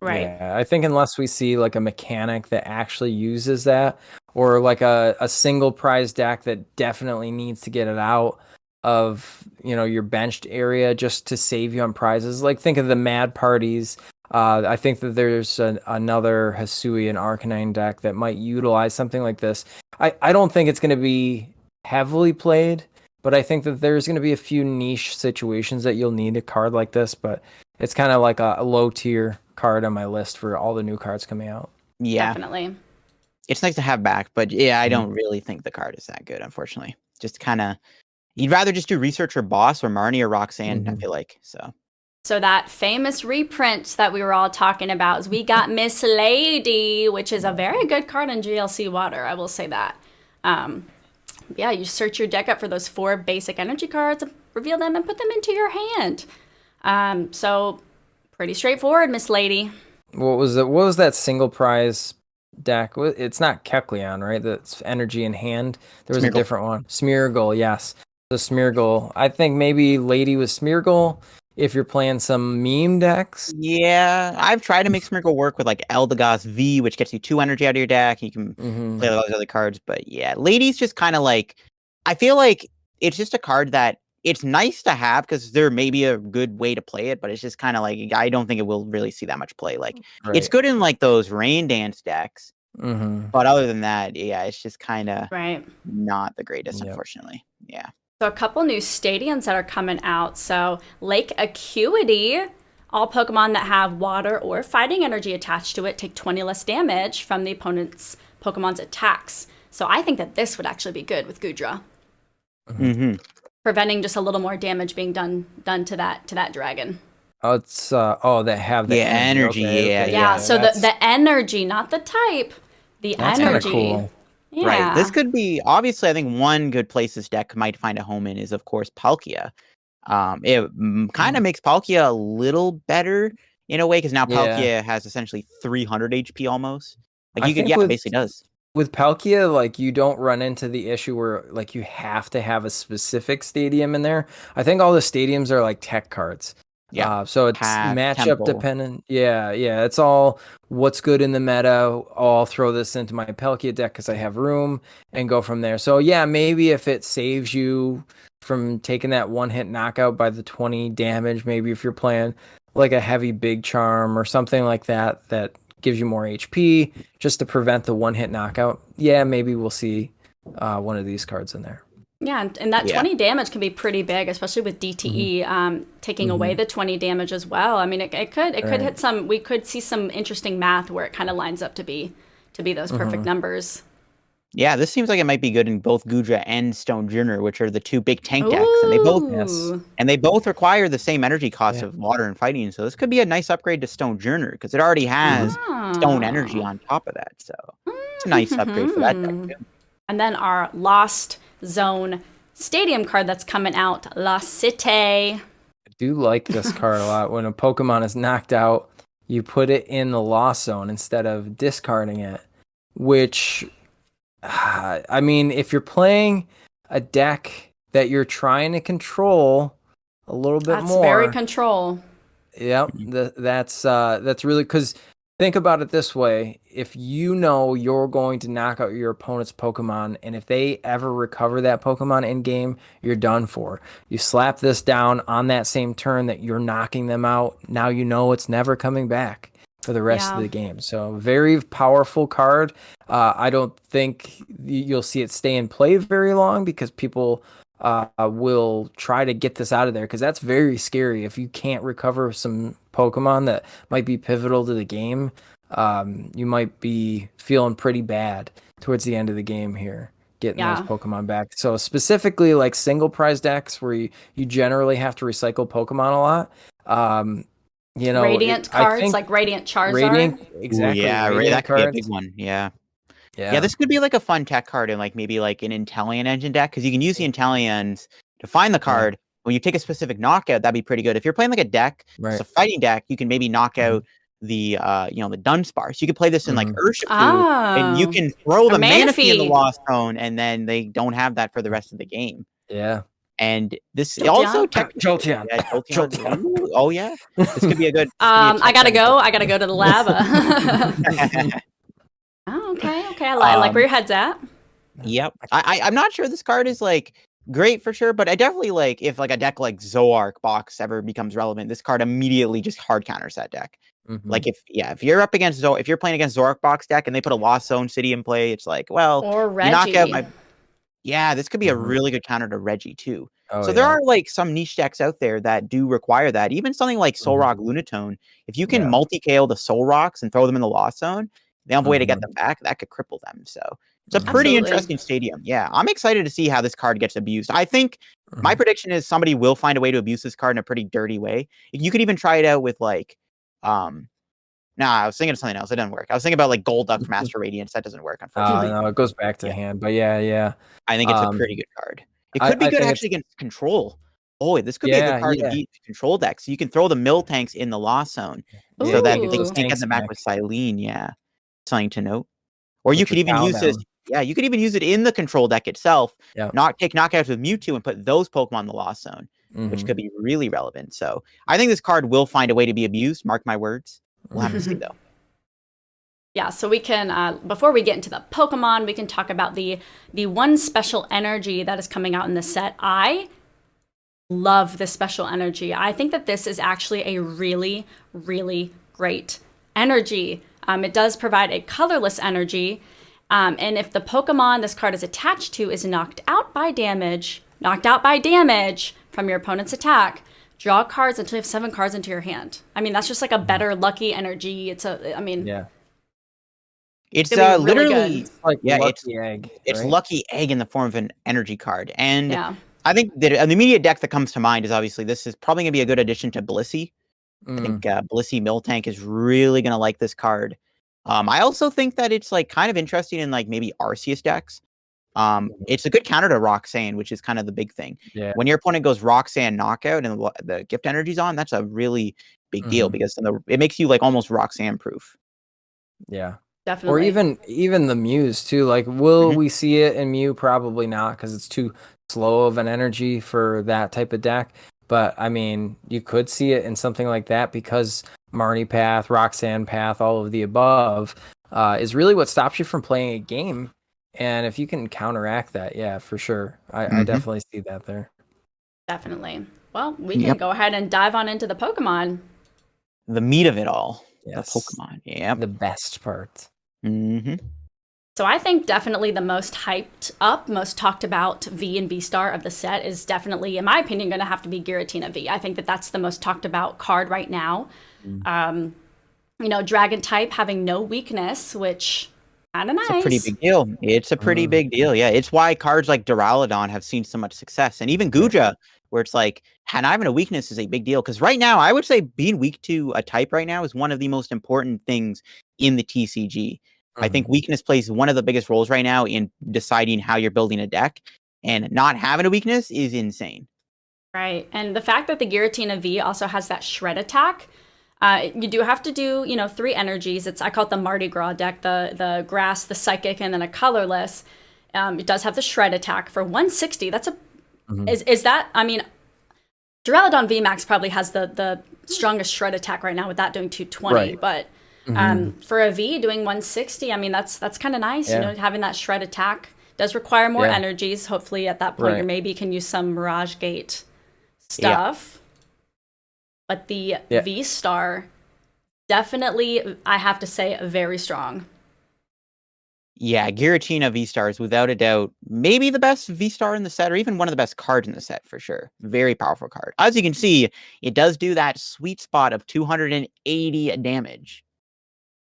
Right. Yeah, I think unless we see like a mechanic that actually uses that, or like a single prize deck that definitely needs to get it out of your benched area just to save you on prizes. Like think of the Mad Parties. I think that there's another Hisuian Arcanine deck that might utilize something like this. I don't think it's going to be heavily played, but I think that there's going to be a few niche situations that you'll need a card like this, but it's kind of like a low tier card on my list for all the new cards coming out. Yeah. Definitely. It's nice to have back, but yeah, I don't really think the card is that good, unfortunately. Just kind of, you'd rather just do Research or Boss or Marnie or Roxanne, I feel like, So that famous reprint that we were all talking about is we got Miss Lady, which is a very good card in GLC Water. I will say that. Yeah, you search your deck up for those 4 basic energy cards, reveal them, and put them into your hand. So pretty straightforward, Miss Lady. What was that single prize deck? It's not Kecleon, right? That's energy in hand. There was a different one. Smeargle, yes. The Smeargle. I think maybe Lady was Smeargle. If you're playing some meme decks. Yeah, I've tried to make Smeargle work with like Eldegoss V, which gets you 2 energy out of your deck. You can play all those other cards, but yeah, Lady's just kind of like, I feel like it's just a card that it's nice to have because there may be a good way to play it, but it's just kind of like, I don't think it will really see that much play. Like it's good in like those Rain Dance decks, but other than that, yeah, it's just kind of not the greatest, unfortunately. Yeah. So a couple new stadiums that are coming out. So Lake Acuity, all Pokemon that have water or fighting energy attached to it take 20 less damage from the opponent's Pokemon's attacks. So I think that this would actually be good with Goodra. Preventing just a little more damage being done to that dragon. Oh, it's that have the energy. Yeah. So the energy, not the type. That's energy. Cool. Yeah. Right. This could be, obviously, I think one good place this deck might find a home in is, of course, Palkia. It kind of makes Palkia a little better in a way, because now Palkia has essentially 300 HP almost. Like it basically does. With Palkia, like you don't run into the issue where like you have to have a specific stadium in there. I think all the stadiums are like tech cards. Yeah. So it's matchup dependent. Yeah. It's all what's good in the meta. I'll throw this into my Palkia deck because I have room and go from there. So yeah, maybe if it saves you from taking that one hit knockout by the 20 damage, maybe if you're playing like a heavy big charm or something like that, that gives you more HP just to prevent the one hit knockout. Yeah, maybe we'll see one of these cards in there. Yeah, and that 20 damage can be pretty big, especially with DTE taking away the 20 damage as well. I mean, it could hit some. We could see some interesting math where it kind of lines up to be those perfect numbers. Yeah, this seems like it might be good in both Gudra and Stone Junior, which are the two big tank decks, Ooh. and they both require the same energy cost Yeah. of water and fighting. So this could be a nice upgrade to Stone Junior because it already has Stone energy Ah. on top of that. So it's a nice upgrade for that deck too. And then our Lost Zone Stadium card that's coming out, La Cite. I do like this card a lot. When a Pokemon is knocked out, you put it in the Lost Zone instead of discarding it, which, I mean, if you're playing a deck that you're trying to control a little bit That's more. very control. Yep, that's really, because think about it this way: if you know you're going to knock out your opponent's Pokemon, and if they ever recover that Pokemon in game, you're done for. You slap this down on that same turn that you're knocking them out. Now you know it's never coming back for the rest of the game. So very powerful card. I don't think you'll see it stay in play very long because people will try to get this out of there, because that's very scary. If you can't recover some Pokemon that might be pivotal to the game, you might be feeling pretty bad towards the end of the game here, getting those Pokemon back. So specifically like single prize decks where you generally have to recycle Pokemon a lot. Radiant cards, like Radiant Charizard. Radiant, exactly. Ooh, yeah, Radiant that could be a cards. big one. Yeah. Yeah. Yeah, this could be like a fun tech card in like maybe like an Inteleon engine deck, because you can use the Inteleons to find the card. When you take a specific knockout, that'd be pretty good. If you're playing like a deck, it's a fighting deck, you can maybe knock out the the Dunsparce. You could play this in like Urshifu, and you can throw the Manaphy in the Lost Zone, and then they don't have that for the rest of the game. Yeah. And this Jolteon? also Jolteon. Yeah, Jolteon. Jolteon. Ooh, oh yeah, this could be a good. I gotta go to the lab. Oh, okay. I like where your head's at. Yep. I'm not sure this card is like great for sure, but I definitely like if like a deck like Zoark box ever becomes relevant, this card immediately just hard counters that deck. Like if you're up against if you're playing against Zoark box deck and they put a Lost Zone City in play, it's like, well, or Reggie. you knock out my this could be a really good counter to Reggie too. Oh, so there are like some niche decks out there that do require that. Even something like Solrock Lunatone, if you can multi-KO the Solrocks and throw them in the Lost Zone, they have a way to get them back. That could cripple them. So it's a pretty interesting stadium. Yeah, I'm excited to see how this card gets abused. I think my prediction is somebody will find a way to abuse this card in a pretty dirty way. You could even try it out with like, I was thinking of something else. It doesn't work. I was thinking about like Gold Duck Master Radiance. That doesn't work, unfortunately. No, it goes back to hand. But yeah. I think it's a pretty good card. It could be good actually against control. Oh, this could be a good card to beat control decks. So you can throw the mill tanks in the Lost Zone so that they can't get them back with Silene. Yeah. Something to note. Or you could even use this. Yeah, you could even use it in the control deck itself. Take knockouts with Mewtwo and put those Pokemon in the Lost Zone, which could be really relevant. So I think this card will find a way to be abused. Mark my words. We'll have to see though. Yeah, so we can, before we get into the Pokemon, we can talk about the one special energy that is coming out in this set. I love this special energy. I think that this is actually a really, really great energy. It does provide a colorless energy, and if the Pokemon this card is attached to is knocked out by damage from your opponent's attack, draw cards until you have 7 cards into your hand. I mean, that's just like a better lucky energy. It's literally like Lucky Egg. It's Lucky Egg in the form of an energy card. And I think that an immediate deck that comes to mind is obviously this is probably going to be a good addition to Blissey. I think Blissey Miltank is really going to like this card. I also think that it's like kind of interesting in like maybe Arceus decks. It's a good counter to Roxanne, which is kind of the big thing. Yeah. When your opponent goes Roxanne knockout and the gift energy's on, that's a really big deal because it makes you like almost Roxanne proof. Yeah. Definitely. Or even the Muse too. Like, will we see it in Mew? Probably not, because it's too slow of an energy for that type of deck. But I mean, you could see it in something like that because Marnie Path, Roxanne Path, all of the above is really what stops you from playing a game. And if you can counteract that, yeah, for sure. I definitely see that there. Definitely. Well, we can go ahead and dive on into the Pokemon. The meat of it all. Yes. The Pokemon. Yeah. The best part. So I think definitely the most hyped up, most talked about V and V-Star of the set is definitely, in my opinion, going to have to be Giratina V. I think that that's the most talked about card right now. Dragon type having no weakness, which Kind of It's a pretty nice. big deal. It's a pretty big deal. Yeah, it's why cards like Duraludon have seen so much success, and even Guja, where it's like not having a weakness is a big deal. Because right now, I would say being weak to a type right now is one of the most important things in the TCG. I think weakness plays one of the biggest roles right now in deciding how you're building a deck, and not having a weakness is insane. Right. And the fact that the Giratina V also has that shred attack, you do have to do, 3 energies. I call it the Mardi Gras deck, the grass, the psychic, and then a colorless. It does have the shred attack for 160. That's is that, I mean, Duraludon VMAX probably has the strongest shred attack right now with that doing 220, but for a V doing 160, I mean, that's kind of nice, having that shred attack. Does require more energies. Hopefully at that point you maybe can use some Mirage Gate stuff. But the V-Star, definitely, I have to say, very strong. Yeah, Giratina V-Star is without a doubt maybe the best V-Star in the set, or even one of the best cards in the set for sure. Very powerful card. As you can see, it does do that sweet spot of 280 damage.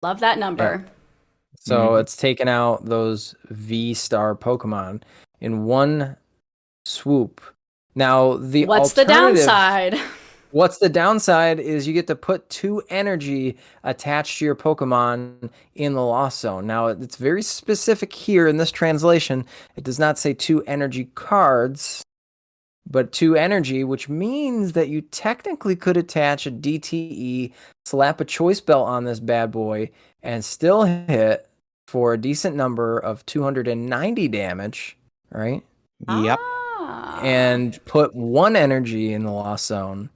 Love that number. Yeah. So it's taken out those V-Star Pokemon in one swoop. Now, what's the downside? What's the downside is you get to put 2 energy attached to your Pokemon in the Lost Zone. Now, it's very specific here in this translation. It does not say 2 energy cards, but 2 energy, which means that you technically could attach a DTE, slap a Choice Belt on this bad boy, and still hit for a decent number of 290 damage, right? Yep. And put 1 energy in the Lost Zone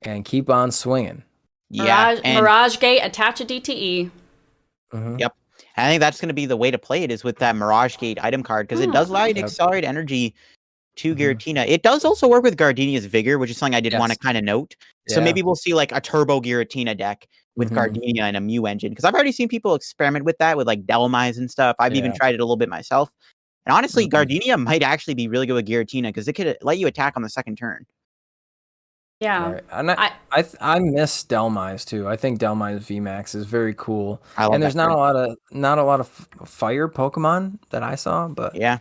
and keep on swinging. Yeah. Mirage Gate, attach a DTE. Yep. I think that's going to be the way to play it, is with that Mirage Gate item card, because it does allow you to accelerate energy to Giratina. It does also work with Gardenia's Vigor, which is something I did want to kind of note. So maybe we'll see like a turbo Giratina deck with Gardenia and a Mew engine, because I've already seen people experiment with that with like Delmise and stuff. I've even tried it a little bit myself. And honestly, Gardenia might actually be really good with Giratina, because it could let you attack on the second turn. Yeah. Right. And I miss Delmise too. I think Delmise VMAX is very cool. And there's not a lot of fire Pokemon that I saw, but yeah.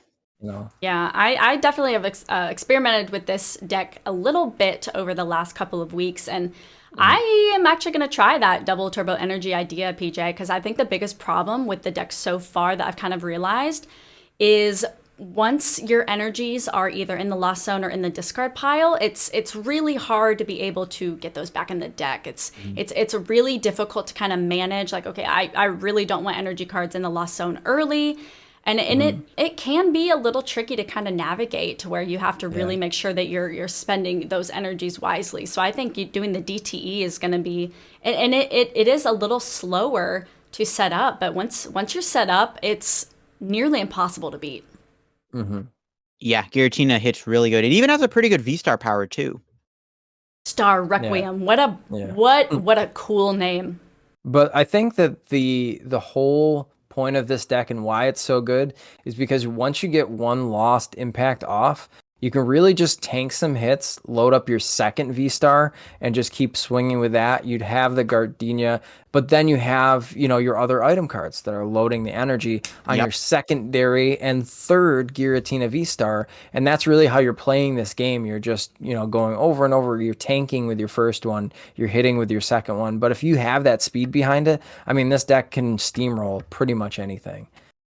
Yeah, I definitely have experimented with this deck a little bit over the last couple of weeks, and I am actually going to try that double turbo energy idea, PJ, because I think the biggest problem with the deck so far that I've kind of realized is once your energies are either in the Lost Zone or in the discard pile, it's really hard to be able to get those back in the deck. It's really difficult to kind of manage, like, okay, I really don't want energy cards in the Lost Zone early. And it can be a little tricky to kind of navigate, to where you have to really make sure that you're spending those energies wisely. So I think doing the DTE is going to be, and it is a little slower to set up, but once you're set up, it's nearly impossible to beat. Yeah, Giratina hits really good. It even has a pretty good V-Star power too. Star Requiem. What a cool name. But I think that the whole point of this deck and why it's so good is because once you get 1 lost impact off, you can really just tank some hits, load up your second V-Star, and just keep swinging with that. You'd have the Gardenia, but then you have, your other item cards that are loading the energy on your secondary and third Giratina V-Star, and that's really how you're playing this game. You're just, going over and over. You're tanking with your first one, you're hitting with your second one, but if you have that speed behind it, I mean, this deck can steamroll pretty much anything.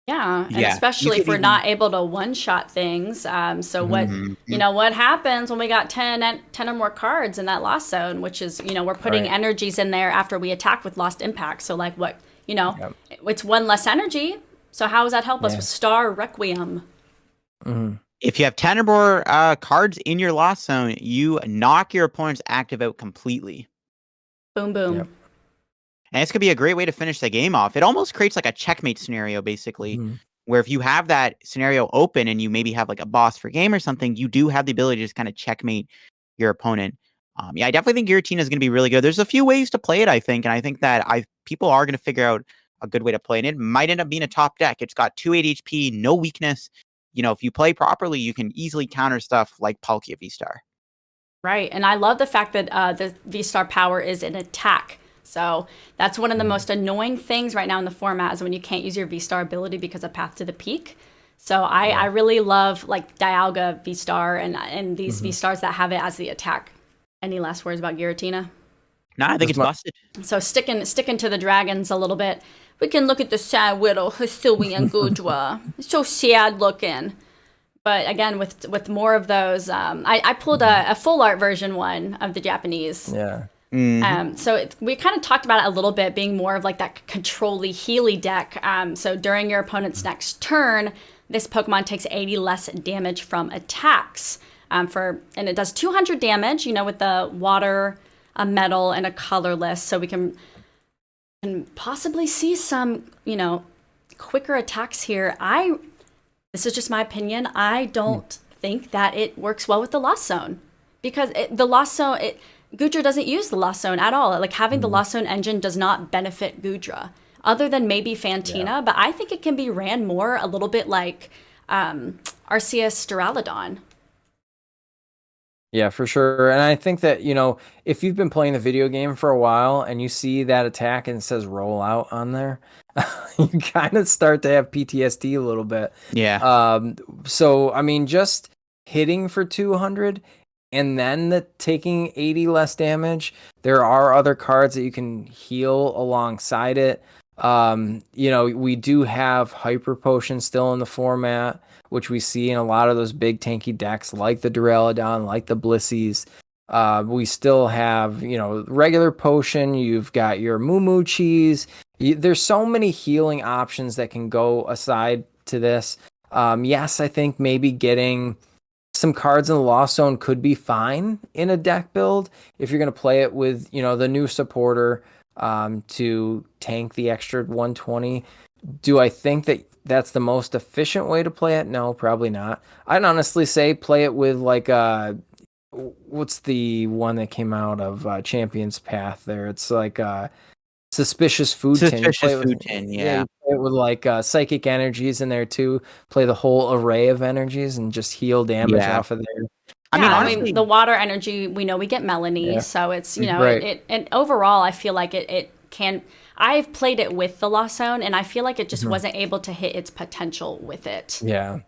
Yeah, and especially if we're not able to one-shot things. So what happens when we got 10 or more cards in that Lost Zone, which is, we're putting energies in there after we attack with Lost Impact. So like what, it's 1 less energy. So how does that help us with Star Requiem? If you have 10 or more cards in your Lost Zone, you knock your opponent's active out completely. Boom, boom. Yep. And this could be a great way to finish the game off. It almost creates like a checkmate scenario, basically, where if you have that scenario open and you maybe have like a boss for game or something, you do have the ability to just kind of checkmate your opponent. I definitely think Giratina is going to be really good. There's a few ways to play it, I think, and I think that people are going to figure out a good way to play it. It might end up being a top deck. It's got 280 HP, no weakness. If you play properly, you can easily counter stuff like Palkia V-Star. Right, and I love the fact that the V-Star power is an attack. So that's one of the most annoying things right now in the format is when you can't use your V-Star ability because of Path to the Peak. So I really love like Dialga V-Star and these V-Stars that have it as the attack. Any last words about Giratina? No, I think it's busted. So sticking to the dragons a little bit, we can look at the sad widow, Hisui and Gudra. It's so sad looking. But again, with more of those, I pulled a full art version one of the Japanese. Yeah. So we kind of talked about it a little bit, being more of like that control-y, healy deck. So during your opponent's next turn, this Pokemon takes 80 less damage from attacks. And it does 200 damage, with the water, a metal, and a colorless. So we can possibly see some, quicker attacks here. This is just my opinion. I don't think that it works well with the Lost Zone because the Lost Zone, Gudra doesn't use the Lost Zone at all. Like having the Lost Zone engine does not benefit Gudra, other than maybe Fantina. But I think it can be ran more a little bit like Arceus Duraludon. Yeah, for sure. And I think that, if you've been playing the video game for a while and you see that attack and it says roll out on there, you kind of start to have PTSD a little bit. Yeah. So, I mean, just hitting for 200 and then taking 80 less damage, there are other cards that you can heal alongside it. We do have Hyper Potion still in the format, which we see in a lot of those big tanky decks like the Duraludon, like the Blissies. We still have, regular potion. You've got your Moo Cheese. There's so many healing options that can go aside to this. Yes, I think maybe getting some cards in the Lost Zone could be fine in a deck build if you're going to play it with, the new supporter to tank the extra 120. Do I think that that's the most efficient way to play it? No, probably not. I'd honestly say play it with like what's the one that came out of Champion's Path there? It's like Suspicious Food Tin. Yeah. You play it with like Psychic Energies in there too. Play the whole array of energies and just heal damage off of there. I mean, the water energy, we know we get Melanie, so it's, Right. And overall, I feel like it can, I've played it with the Lost Zone, and I feel like it just wasn't able to hit its potential with it. Yeah.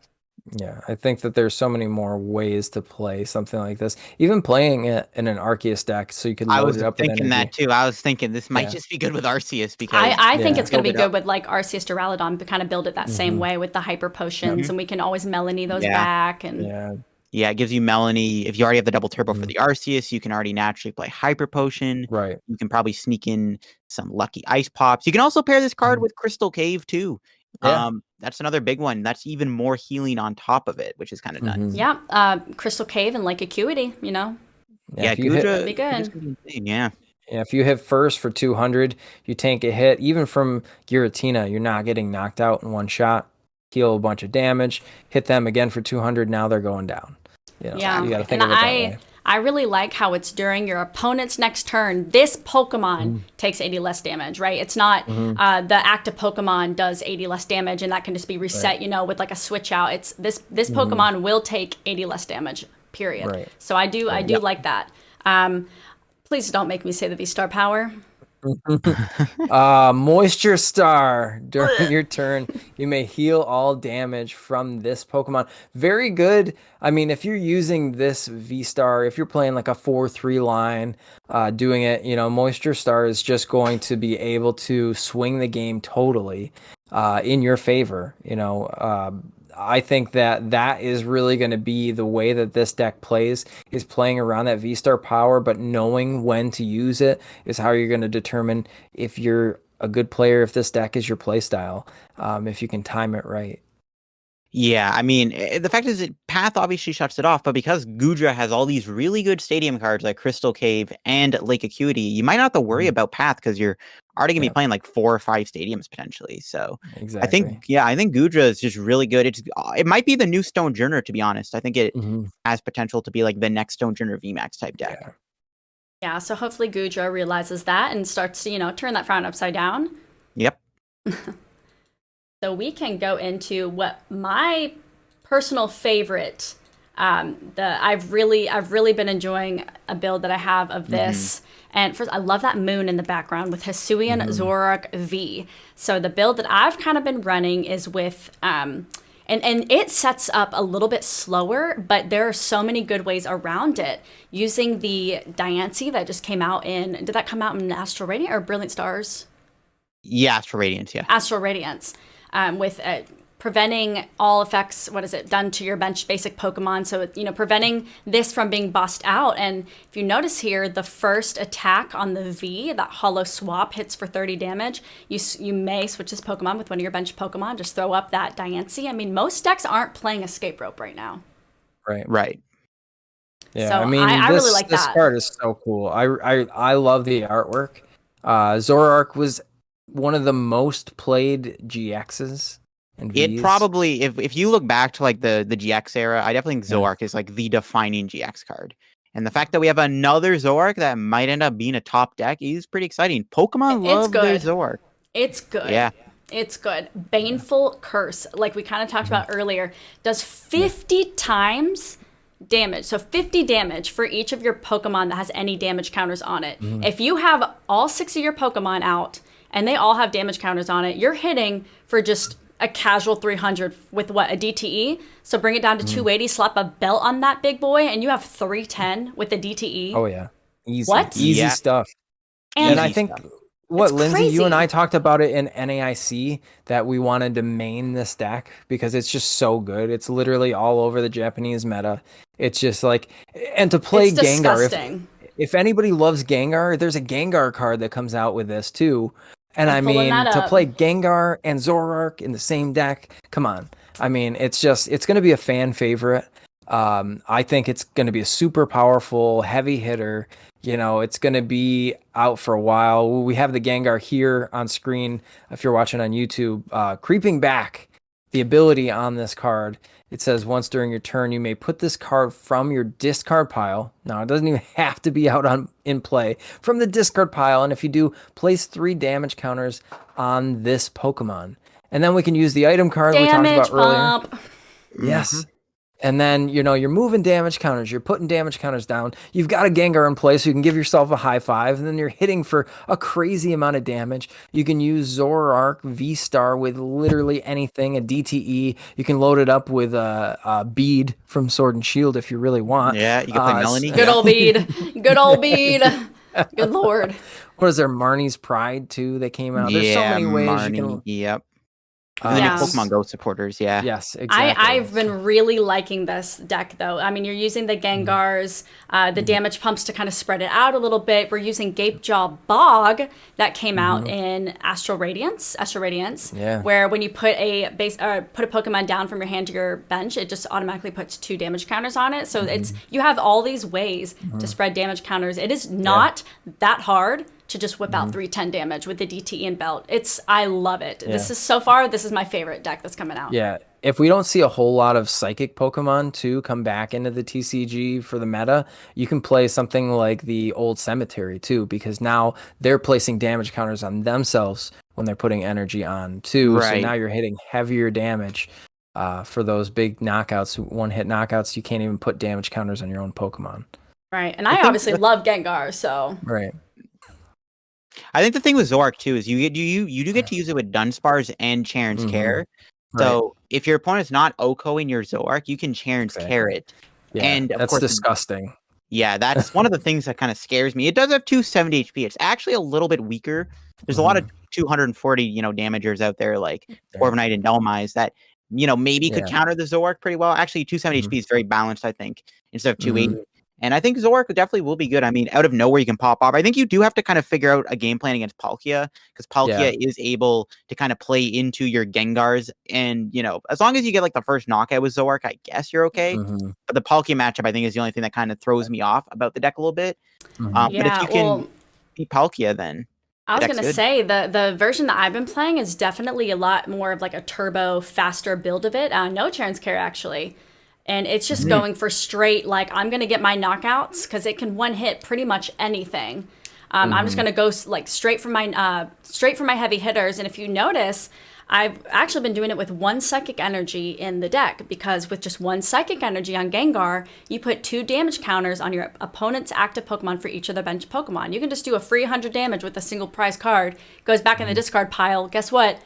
I think that there's so many more ways to play something like this. Even playing it in an Arceus deck, so you can load it up with energy. I was thinking that too. I was thinking this might just be good with Arceus because I think it's going to be good with like Arceus Duraludon to kind of build it that same way with the Hyper Potions, and we can always Melanie those back. And yeah, it gives you Melanie. If you already have the double turbo for the Arceus, you can already naturally play Hyper Potion. Right. You can probably sneak in some lucky Ice Pops. You can also pair this card with Crystal Cave too. Yeah. That's another big one. That's even more healing on top of it, which is kind of nuts. Yeah, Crystal Cave and Lake Acuity, Yeah, Gudra would be good. Yeah, if you hit first for 200, you tank a hit. Even from Giratina, you're not getting knocked out in one shot. Heal a bunch of damage, hit them again for 200. Now they're going down. You got to think of it that way. I really like how it's during your opponent's next turn. This Pokemon takes 80 less damage, right? It's not the active Pokemon does 80 less damage, and that can just be reset, with like a switch out. It's this Pokemon will take 80 less damage, period. Right. So I do like that. Please don't make me say the V-Star power. Moisture Star. During your turn, you may heal all damage from this Pokemon. Very good. I mean, if you're using this V-Star, if you're playing like a 4-3 line, doing it, Moisture Star is just going to be able to swing the game totally in your favor. I think that is really going to be the way that this deck plays, is playing around that V-Star power, but knowing when to use it is how you're going to determine if you're a good player, if this deck is your play style, if you can time it right. Yeah, I mean, the fact is that Path obviously shuts it off, but because Gudra has all these really good stadium cards like Crystal Cave and Lake Acuity, you might not have to worry about Path because you're already going to be playing like 4 or 5 stadiums potentially. So exactly. I think Gudra is just really good. It might be the new Stone Journer, to be honest. I think it has potential to be like the next Stone Journer VMAX type deck. Yeah, so hopefully Gudra realizes that and starts to, turn that frown upside down. Yep. So we can go into what my personal favorite I've really been enjoying a build that I have of this. And first, I love that moon in the background with Hisuian Zoroark V. So the build that I've kind of been running is with, and it sets up a little bit slower, but there are so many good ways around it. Using the Diancie that just came out did that come out in Astral Radiance or Brilliant Stars? Yeah, Astral Radiance, yeah. Astral Radiance, with preventing all effects, done to your bench basic Pokemon. So, preventing this from being bossed out. And if you notice here, the first attack on the V, that hollow swap, hits for 30 damage. You may switch this Pokemon with one of your bench Pokemon, just throw up that Diancie. I mean, most decks aren't playing Escape Rope right now. Right. Yeah, So I mean, I really like this that. card is so cool. I love the artwork. Zoroark was one of the most played GXs. And It Vs. probably, if you look back to like the GX era, I definitely think Zoroark is like the defining GX card. And the fact that we have another Zoroark that might end up being a top deck is pretty exciting. Pokemon love their Zoroark. It's good. Yeah. It's good. Baneful Curse, like we kind of talked about earlier, does 50 times damage. So 50 damage for each of your Pokemon that has any damage counters on it. If you have all 6 of your Pokemon out and they all have damage counters on it, you're hitting for just a casual 300 with a DTE. So bring it down to 280, slap a belt on that big boy, and you have 310 with the DTE. Oh yeah, easy, What? easy stuff. And I think Lindsay, you and I talked about it in NAIC that we wanted to main this deck because it's just so good. It's literally all over the Japanese meta. It's just like, and to play It's Gengar, disgusting. if anybody loves Gengar, there's a Gengar card that comes out with this too. And I pulling mean, that to up. play Gengar and Zoroark in the same deck, come on. I mean, it's going to be a fan favorite. I think it's going to be a super powerful, heavy hitter. It's going to be out for a while. We have the Gengar here on screen. If you're watching on YouTube, creeping back, the ability on this card, it says once during your turn, you may put this card from your discard pile. Now, it doesn't even have to be out in play from the discard pile. And if you do, place 3 damage counters on this Pokemon. And then we can use the item card we talked about earlier. Yes. And then, you're moving damage counters. You're putting damage counters down. You've got a Gengar in play, so you can give yourself a high five. And then you're hitting for a crazy amount of damage. You can use Zoroark V-Star with literally anything, a DTE. You can load it up with a bead from Sword and Shield if you really want. Yeah, you can play Melanie. Good old bead. Good old bead. Good lord. What is there? Marnie's Pride, too, that came out. There's so many ways you can... Yep. The new Pokemon Go supporters, yeah. Yes, exactly. I've been really liking this deck, though. I mean, you're using the Gengars, the damage pumps to kind of spread it out a little bit. We're using Gapejaw Bog that came out in Astral Radiance, where when you put a Pokemon down from your hand to your bench, it just automatically puts 2 damage counters on it. So you have all these ways to spread damage counters. It is not that hard to just whip out 310 damage with the DTE and belt. I love it. Yeah. This is my favorite deck that's coming out. Yeah. If we don't see a whole lot of psychic Pokemon too come back into the TCG for the meta, you can play something like the Old Cemetery too, because now they're placing damage counters on themselves when they're putting energy on too. Right. So now you're hitting heavier damage for those big knockouts, one-hit knockouts. You can't even put damage counters on your own Pokemon. Right. And I obviously love Gengar, so. Right. I think the thing with Zoroark too is you do get to use it with Dunsparce and Charon's Care. So if your opponent's not OHKOing your Zoroark, you can Charon's Care it. Yeah, and of that's course, disgusting. Yeah, that's one of the things that kind of scares me. It does have 270 HP. It's actually a little bit weaker. There's a lot of 240 damagers out there like Corviknight and Dhelmise that maybe could counter the Zoroark pretty well. Actually, 270 HP is very balanced, I think, instead of 280. And I think Zoroark definitely will be good. I mean, out of nowhere, you can pop off. I think you do have to kind of figure out a game plan against Palkia, because Palkia is able to kind of play into your Gengars. And, as long as you get like the first knockout with Zoroark, I guess you're okay. But the Palkia matchup, I think, is the only thing that kind of throws me off about the deck a little bit. But if you can beat Palkia, then I was going to say the version that I've been playing is definitely a lot more of like a turbo, faster build of it. No Charon's Care, actually. And it's just going for straight, like, I'm going to get my knockouts because it can one-hit pretty much anything. I'm just going to go like straight for my heavy hitters. And if you notice, I've actually been doing it with 1 psychic energy in the deck, because with just 1 psychic energy on Gengar, you put 2 damage counters on your opponent's active Pokemon for each of their bench Pokemon. You can just do a free 100 damage with a single prize card, goes back in the discard pile. Guess what?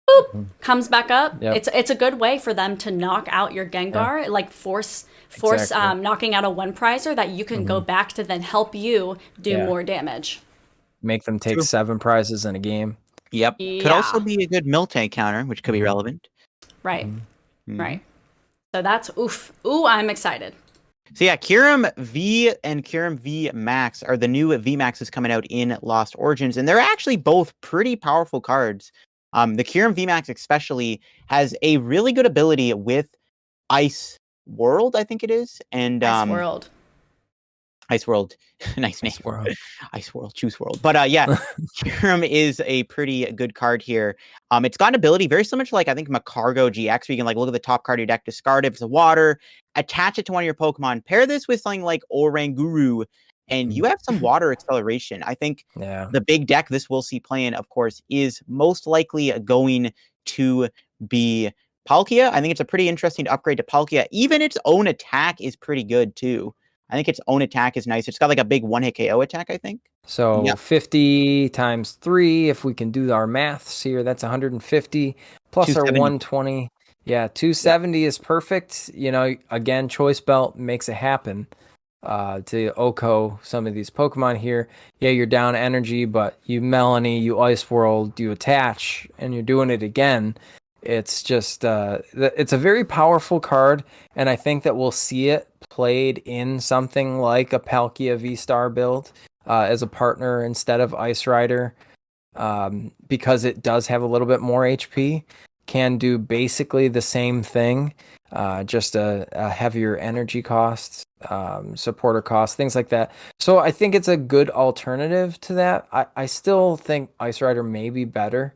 Boop, comes back up. Yep. It's a good way for them to knock out your Gengar, like force Exactly. knocking out a 1 prizer that you can go back to then help you do more damage. Make them take 7 prizes in a game. Yep. Could also be a good Miltank counter, which could be relevant. Right. Right. So that's Ooh, I'm excited. So yeah, Kyurem V and Kyurem V Max are the new V Maxes coming out in Lost Origins, and they're actually both pretty powerful cards. The Kyurem V Max especially has a really good ability with Ice World, I think it is, and Ice World. Ice World, nice name. Ice World. Ice World, Juice World. But yeah, Kyurem is a pretty good card here. It's got an ability very similar to, like, I think Macargo GX, where you can, like, look at the top card of your deck, discard it if it's a water, attach it to one of your Pokemon, pair this with something like Oranguru, and you have some water acceleration. I think the big deck this will see playing, of course, is most likely going to be Palkia. I think it's a pretty interesting upgrade to Palkia. Even its own attack is pretty good, too. I think its own attack is nice. It's got like a big 1-hit KO attack, I think. So 50 times 3, if we can do our maths here, that's 150 plus our 120. Yeah, 270 is perfect. You know, again, Choice Belt makes it happen to Oko some of these Pokemon here. Yeah, you're down energy, but you Melanie, you Ice World, you attach, and you're doing it again. It's just, it's a very powerful card, and I think that we'll see it played in something like a Palkia V-Star build as a partner instead of Ice Rider, because it does have a little bit more HP, can do basically the same thing, just a heavier energy cost, supporter cost, things like that. So I think it's a good alternative to that. I still think Ice Rider may be better.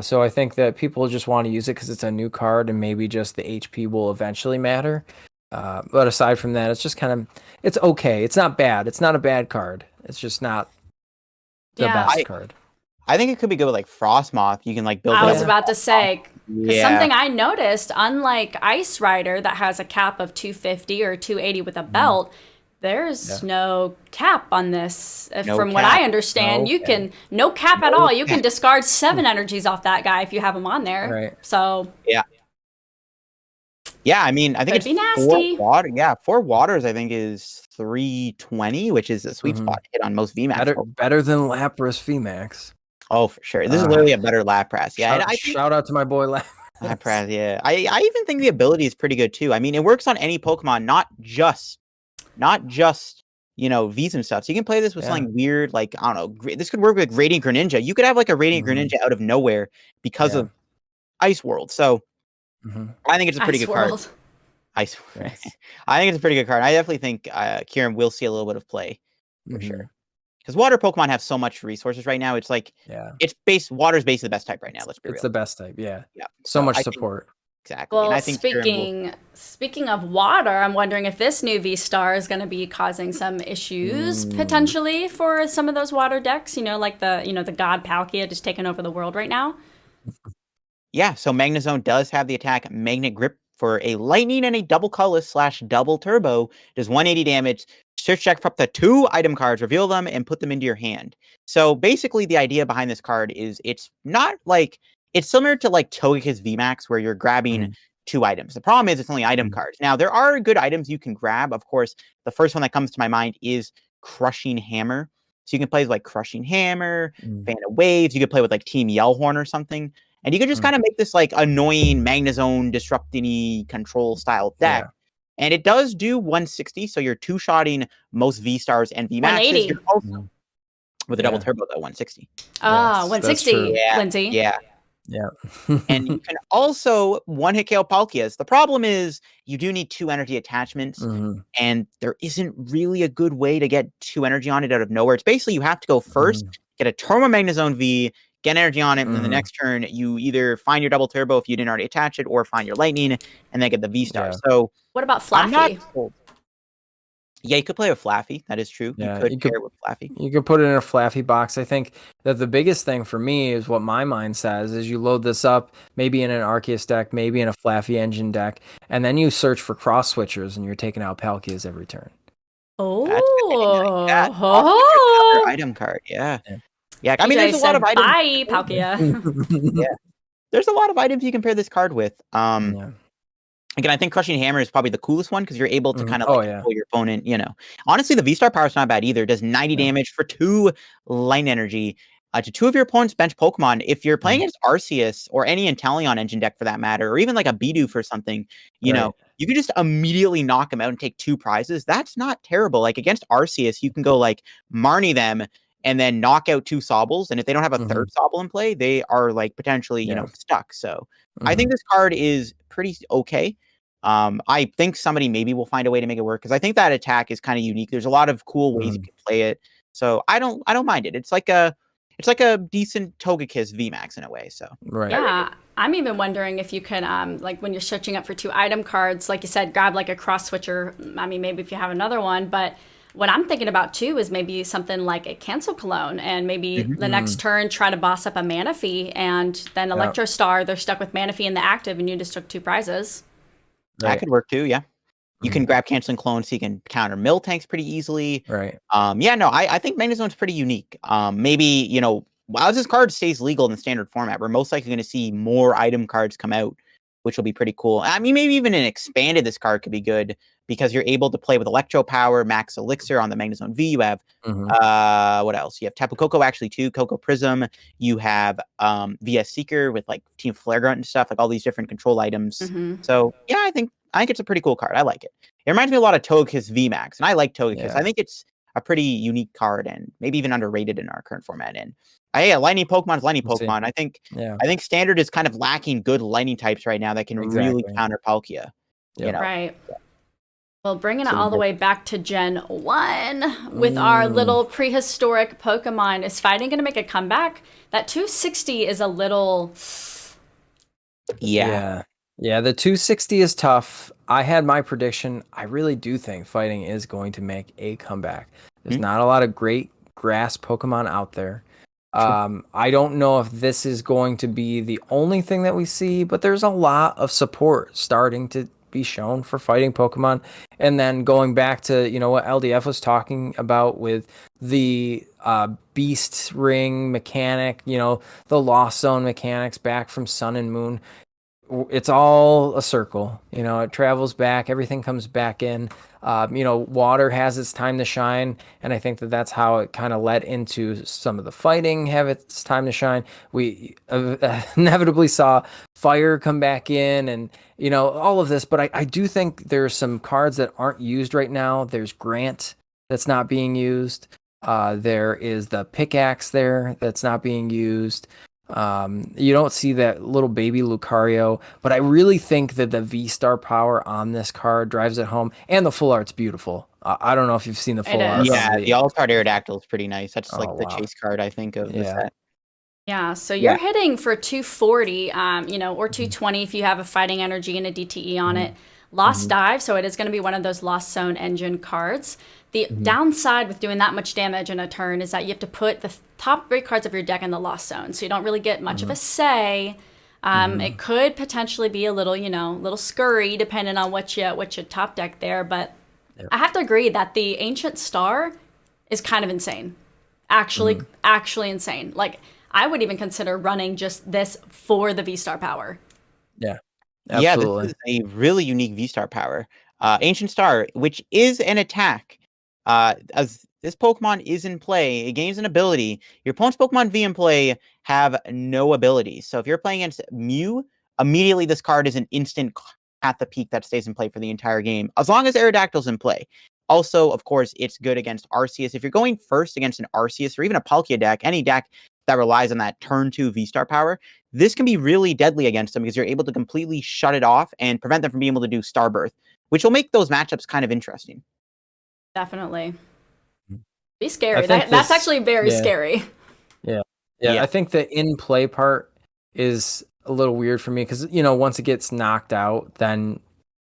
So I think that people just want to use it because it's a new card, and maybe just the HP will eventually matter. But aside from that, it's just kind of, it's okay. It's not bad. It's not a bad card. It's just not the best card. I think it could be good with like Frostmoth. You can like build. I was about to say, something I noticed, unlike Ice Rider that has a cap of 250 or 280 with a belt, there's no cap on this. From what I understand, you can no cap at all. You can discard 7 energies off that guy if you have him on there. Right. So yeah. I mean, I think it's nasty. 4 water. Yeah, 4 waters. I think is 320, which is a sweet spot to hit on most VMAX. Better than Lapras VMAX. Oh, for sure. This is literally a better Lapras. Yeah. Shout out to my boy Lapras. Yeah. I even think the ability is pretty good too. I mean, it works on any Pokemon, not just V's and stuff. So you can play this with something weird, like, I don't know, this could work with Radiant Greninja. You could have like a Radiant Greninja out of nowhere because of Ice World. So I think it's a pretty good card. Ice World. I think it's a pretty good card. I definitely think Kyurem will see a little bit of play for sure. Because water Pokemon have so much resources right now. It's like water's basically the best type right now. Let's be real. It's the best type. Yeah. So much support. Exactly. Well, and I think speaking of water, I'm wondering if this new V-Star is going to be causing some issues potentially for some of those water decks, like the God Palkia just taking over the world right now. Yeah, so Magnezone does have the attack Magnet Grip for a lightning and a double colorless / double turbo. Does 180 damage. Search deck for up to 2 item cards, reveal them, and put them into your hand. So basically the idea behind this card is it's not like, it's similar to like Togekiss VMAX where you're grabbing 2 items. The problem is it's only item cards. Now, there are good items you can grab. Of course, the first one that comes to my mind is Crushing Hammer. So you can play with like Crushing Hammer, Fan of Waves. You could play with like Team Yellhorn or something. And you could just kind of make this like annoying Magnezone disrupting control style deck. And it does do 160. So you're 2-shotting most V-Stars and VMAXs. With a double turbo though, 160. Ah, 160, Lindsay. Yeah. And you can also 1-hit KO Palkias. The problem is you do need 2 energy attachments, and there isn't really a good way to get 2 energy on it out of nowhere. It's basically you have to go first, get a Turbo Magnezone V, get energy on it, and then the next turn you either find your double turbo if you didn't already attach it, or find your lightning, and then get the V-Star. So what about Flaffy? Yeah, you could play with Flaffy. That is true. Yeah, You could pair with Flaffy. You could put it in a Flaffy box. I think that the biggest thing for me is what my mind says is you load this up maybe in an Arceus deck, maybe in a Flaffy engine deck, and then you search for cross switchers and you're taking out Palkias every turn. That's good thinking. I like that. Oh, Another item card. Yeah. Yeah. Yeah. I mean, TJ there's a lot of said, items. bye, Palkia. Yeah. There's a lot of items you can pair this card with. Yeah. Again, I think Crushing Hammer is probably the coolest one because you're able to kind of Oh, control your opponent, Honestly, the V-Star power is not bad either. It does 90 damage for 2 light energy to 2 of your opponent's bench Pokemon. If you're playing against Arceus or any Inteleon engine deck for that matter, or even like a Bidoof or something, you can just immediately knock them out and take 2 prizes. That's not terrible. Like against Arceus, you can go like Marnie them and then knock out 2 Sobbles. And if they don't have a third Sobble in play, they are like potentially, stuck. So I think this card is pretty okay. I think somebody maybe will find a way to make it work because I think that attack is kind of unique. There's a lot of cool ways you can play it. So I don't mind it. It's like a decent Togekiss VMAX in a way. So yeah, I'm even wondering if you could like when you're searching up for 2 item cards, like you said, grab like a cross switcher. I mean, maybe if you have another one, but what I'm thinking about too is maybe something like a Cancel Cologne, and maybe the next turn try to boss up a Manaphy, and then Electro Star, they're stuck with Manaphy in the active, and you just took 2 prizes. That could work too, yeah. You can grab Canceling Clone so you can counter Miltanks pretty easily. Right. I think Magnezone's pretty unique. Maybe, as this card stays legal in the standard format, we're most likely going to see more item cards come out, which will be pretty cool. I mean, maybe even an expanded this card could be good because you're able to play with Electro Power, Max Elixir on the Magnezone V. You have, what else? You have Tapu Koko actually too, Coco Prism. You have VS Seeker with like Team Flare Grunt and stuff, like all these different control items. So yeah, I think it's a pretty cool card. I like it. It reminds me a lot of Togekiss VMAX, and I like Togekiss. Yeah. I think it's a pretty unique card and maybe even underrated in our current format. And lightning Pokemon is lightning Pokemon. I think standard is kind of lacking good lightning types right now that can really counter Palkia. Right. Well, bringing it all the way back to Gen 1 with our little prehistoric Pokemon, is fighting going to make a comeback? That 260 is a little... Yeah, the 260 is tough. I had my prediction. I really do think fighting is going to make a comeback. There's not a lot of great grass Pokemon out there. I don't know if this is going to be the only thing that we see, but there's a lot of support starting to be shown for fighting Pokemon. And then going back to, what LDF was talking about with the Beast Ring mechanic, the Lost Zone mechanics back from Sun and Moon. It's all a circle, it travels back, everything comes back in. Water has its time to shine, and I think that that's how it kind of led into some of the fighting have its time to shine. We inevitably saw fire come back in, and all of this, but I do think there's some cards that aren't used right now. There's Grant that's not being used. There is the pickaxe there that's not being used. You don't see that little baby Lucario, but I really think that the V-Star power on this card drives it home, and the full art's beautiful. I don't know if you've seen the full art. Yeah, the All-Star Aerodactyl is pretty nice. That's like the chase card, I think, of the set. Yeah, so you're hitting for 240, or 220 if you have a fighting energy and a DTE on it. Lost Dive, so it is going to be one of those Lost Zone engine cards. The downside with doing that much damage in a turn is that you have to put the top 3 cards of your deck in the Lost Zone, so you don't really get much of a say. It could potentially be a little, little scurry depending on what you top deck there, but I have to agree that the Ancient Star is kind of insane. Actually insane. Like, I would even consider running just this for the V-Star power. Yeah. Absolutely. Yeah, this is a really unique V-Star power. Ancient Star, which is an attack. As this Pokemon is in play, it gains an ability. Your opponent's Pokemon V in play have no abilities. So if you're playing against Mew, immediately this card is an instant at the peak that stays in play for the entire game, as long as Aerodactyl's in play. Also, of course, it's good against Arceus. If you're going first against an Arceus or even a Palkia deck, any deck that relies on that turn 2 V-Star power, this can be really deadly against them because you're able to completely shut it off and prevent them from being able to do Starbirth, which will make those matchups kind of interesting. Definitely. Be scary. That's actually very scary. Yeah. I think the in-play part is a little weird for me because, once it gets knocked out, then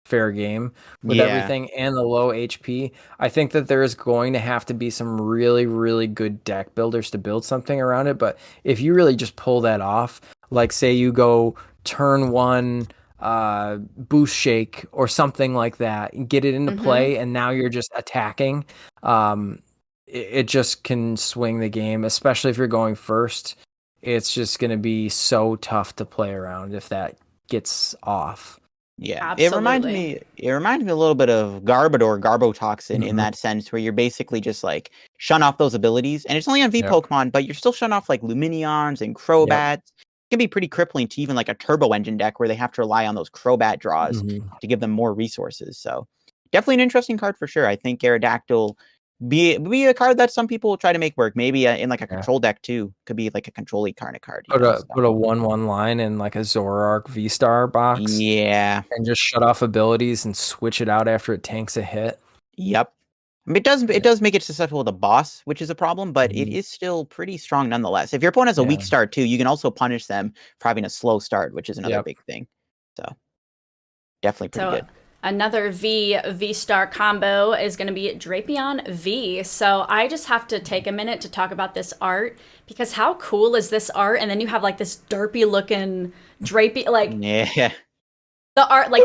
fair game with Yeah. everything and the low HP. I think that there is going to have to be some really, really good deck builders to build something around it. But if you really just pull that off, like say you go turn 1 boost shake or something like that and get it into play, and now you're just attacking, it just can swing the game, especially if you're going first. It's just going to be so tough to play around if that gets off. Yeah, Absolutely. it reminds me a little bit of Garbodor, Garbotoxin in that sense, where you're basically just like shun off those abilities, and it's only on V Yep. Pokemon, but you're still shun off like Luminions and Crobats. It can be pretty crippling to even like a Turbo Engine deck where they have to rely on those Crobat draws to give them more resources. So definitely an interesting card for sure. I think Aerodactyl be a card that some people will try to make work. Maybe in like a control deck too. Could be like a control-y kind of card. Put a 1/1 line in like a Zoroark V-Star box. Yeah. And just shut off abilities and switch it out after it tanks a hit. Yep. I mean, it does make it susceptible to boss, which is a problem, but it is still pretty strong nonetheless. If your opponent has a weak start too, you can also punish them for having a slow start, which is another big thing. So definitely pretty good. Another V-Star combo is going to be Drapion V. So I just have to take a minute to talk about this art, because how cool is this art? And then you have like this derpy looking Drapion, like yeah. The art, like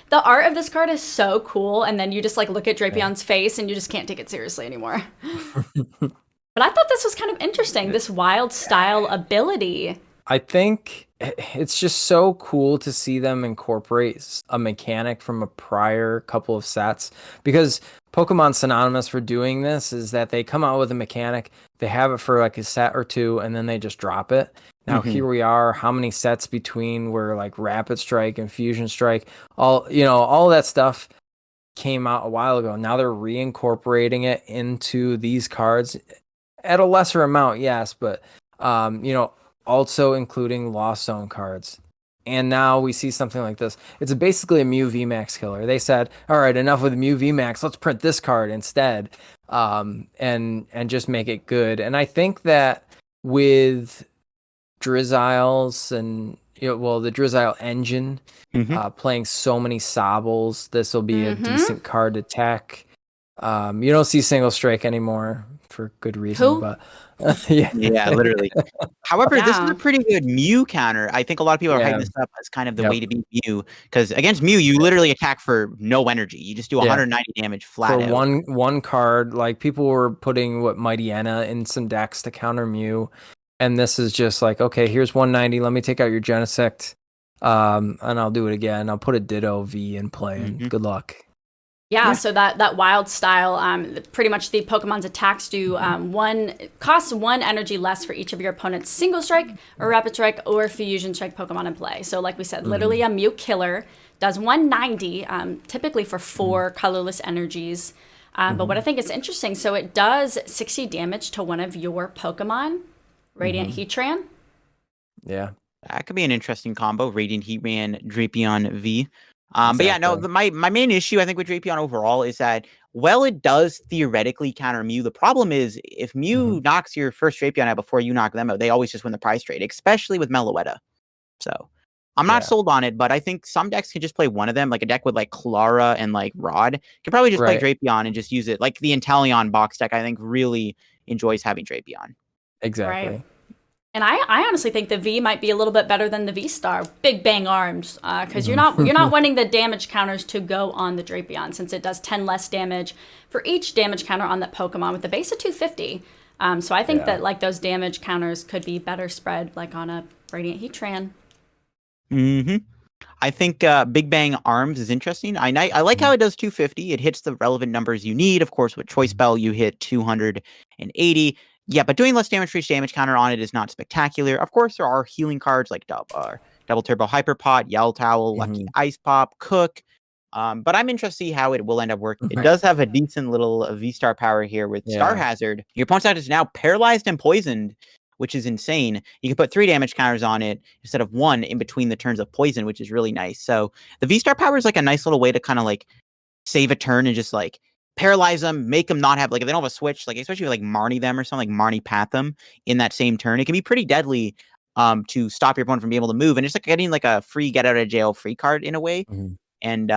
the art of this card is so cool, and then you just like look at Drapion's face and you just can't take it seriously anymore. But I thought this was kind of interesting, this wild style ability. I think it's just so cool to see them incorporate a mechanic from a prior couple of sets, because Pokemon synonymous for doing this is that they come out with a mechanic, they have it for like a set or two, and then they just drop it. Now here we are, how many sets between where like Rapid Strike and Fusion Strike, all that stuff came out a while ago. Now they're reincorporating it into these cards at a lesser amount, yes, but also including Lost Zone cards. And now we see something like this. It's basically a Mew VMAX killer. They said, all right, enough with Mew VMAX. Let's print this card instead, and just make it good. And I think that with Drizziles and the Drizzile engine playing so many Sobbles, this will be a decent card to tech. You don't see Single Strike anymore for good reason, but yeah, literally. However, this is a pretty good Mew counter. I think a lot of people are hyping this up as kind of the way to beat Mew, because against Mew, you literally attack for no energy. You just do 190 damage flat for out. one card. Like people were putting Mightyena in some decks to counter Mew, and this is just like, okay, here's 190. Let me take out your Genesect, and I'll do it again. I'll put a Ditto V in play, and good luck. Yeah, so that wild style, pretty much the Pokemon's attacks do costs 1 energy less for each of your opponent's Single Strike or Rapid Strike or Fusion Strike Pokemon in play. So like we said, literally a Mew killer, does 190, typically for 4 colorless energies. But what I think is interesting, so it does 60 damage to one of your Pokemon, Radiant Heatran. Yeah. That could be an interesting combo, Radiant Heatran, Drapion V. But yeah, no, my main issue, I think, with Drapion overall is that, well, it does theoretically counter Mew. The problem is, if Mew knocks your first Drapion out before you knock them out, they always just win the prize trade, especially with Meloetta. So I'm not sold on it, but I think some decks can just play one of them, like a deck with like Clara and like Rod could probably just play Drapion and just use it. Like the Inteleon box deck, I think, really enjoys having Drapion. Exactly. Right. And I honestly think the V might be a little bit better than the V-Star. Big bang arms, because you're not wanting the damage counters to go on the Drapion, since it does 10 less damage for each damage counter on that Pokemon with the base of 250. So I think that like those damage counters could be better spread like on a Radiant Heatran. I think Big Bang Arms is interesting. I like how it does 250. It hits the relevant numbers you need. Of course, with Choice Bell, you hit 280. Yeah, but doing less damage for each damage counter on it is not spectacular. Of course, there are healing cards like Double Turbo Hyper Pot, Yell Towel, Lucky Ice Pop, Cook. But I'm interested to see how it will end up working. It does have a decent little V-Star power here with Star Hazard. Your opponent's side is now paralyzed and poisoned, which is insane. You can put 3 damage counters on it instead of 1 in between the turns of poison, which is really nice. So the V-Star power is like a nice little way to kind of like save a turn and just like paralyze them, make them not have, like, if they don't have a switch, like, especially like Marnie them or something, like Marnie Path them in that same turn. It can be pretty deadly to stop your opponent from being able to move. And it's like getting like a free get out of jail free card in a way. And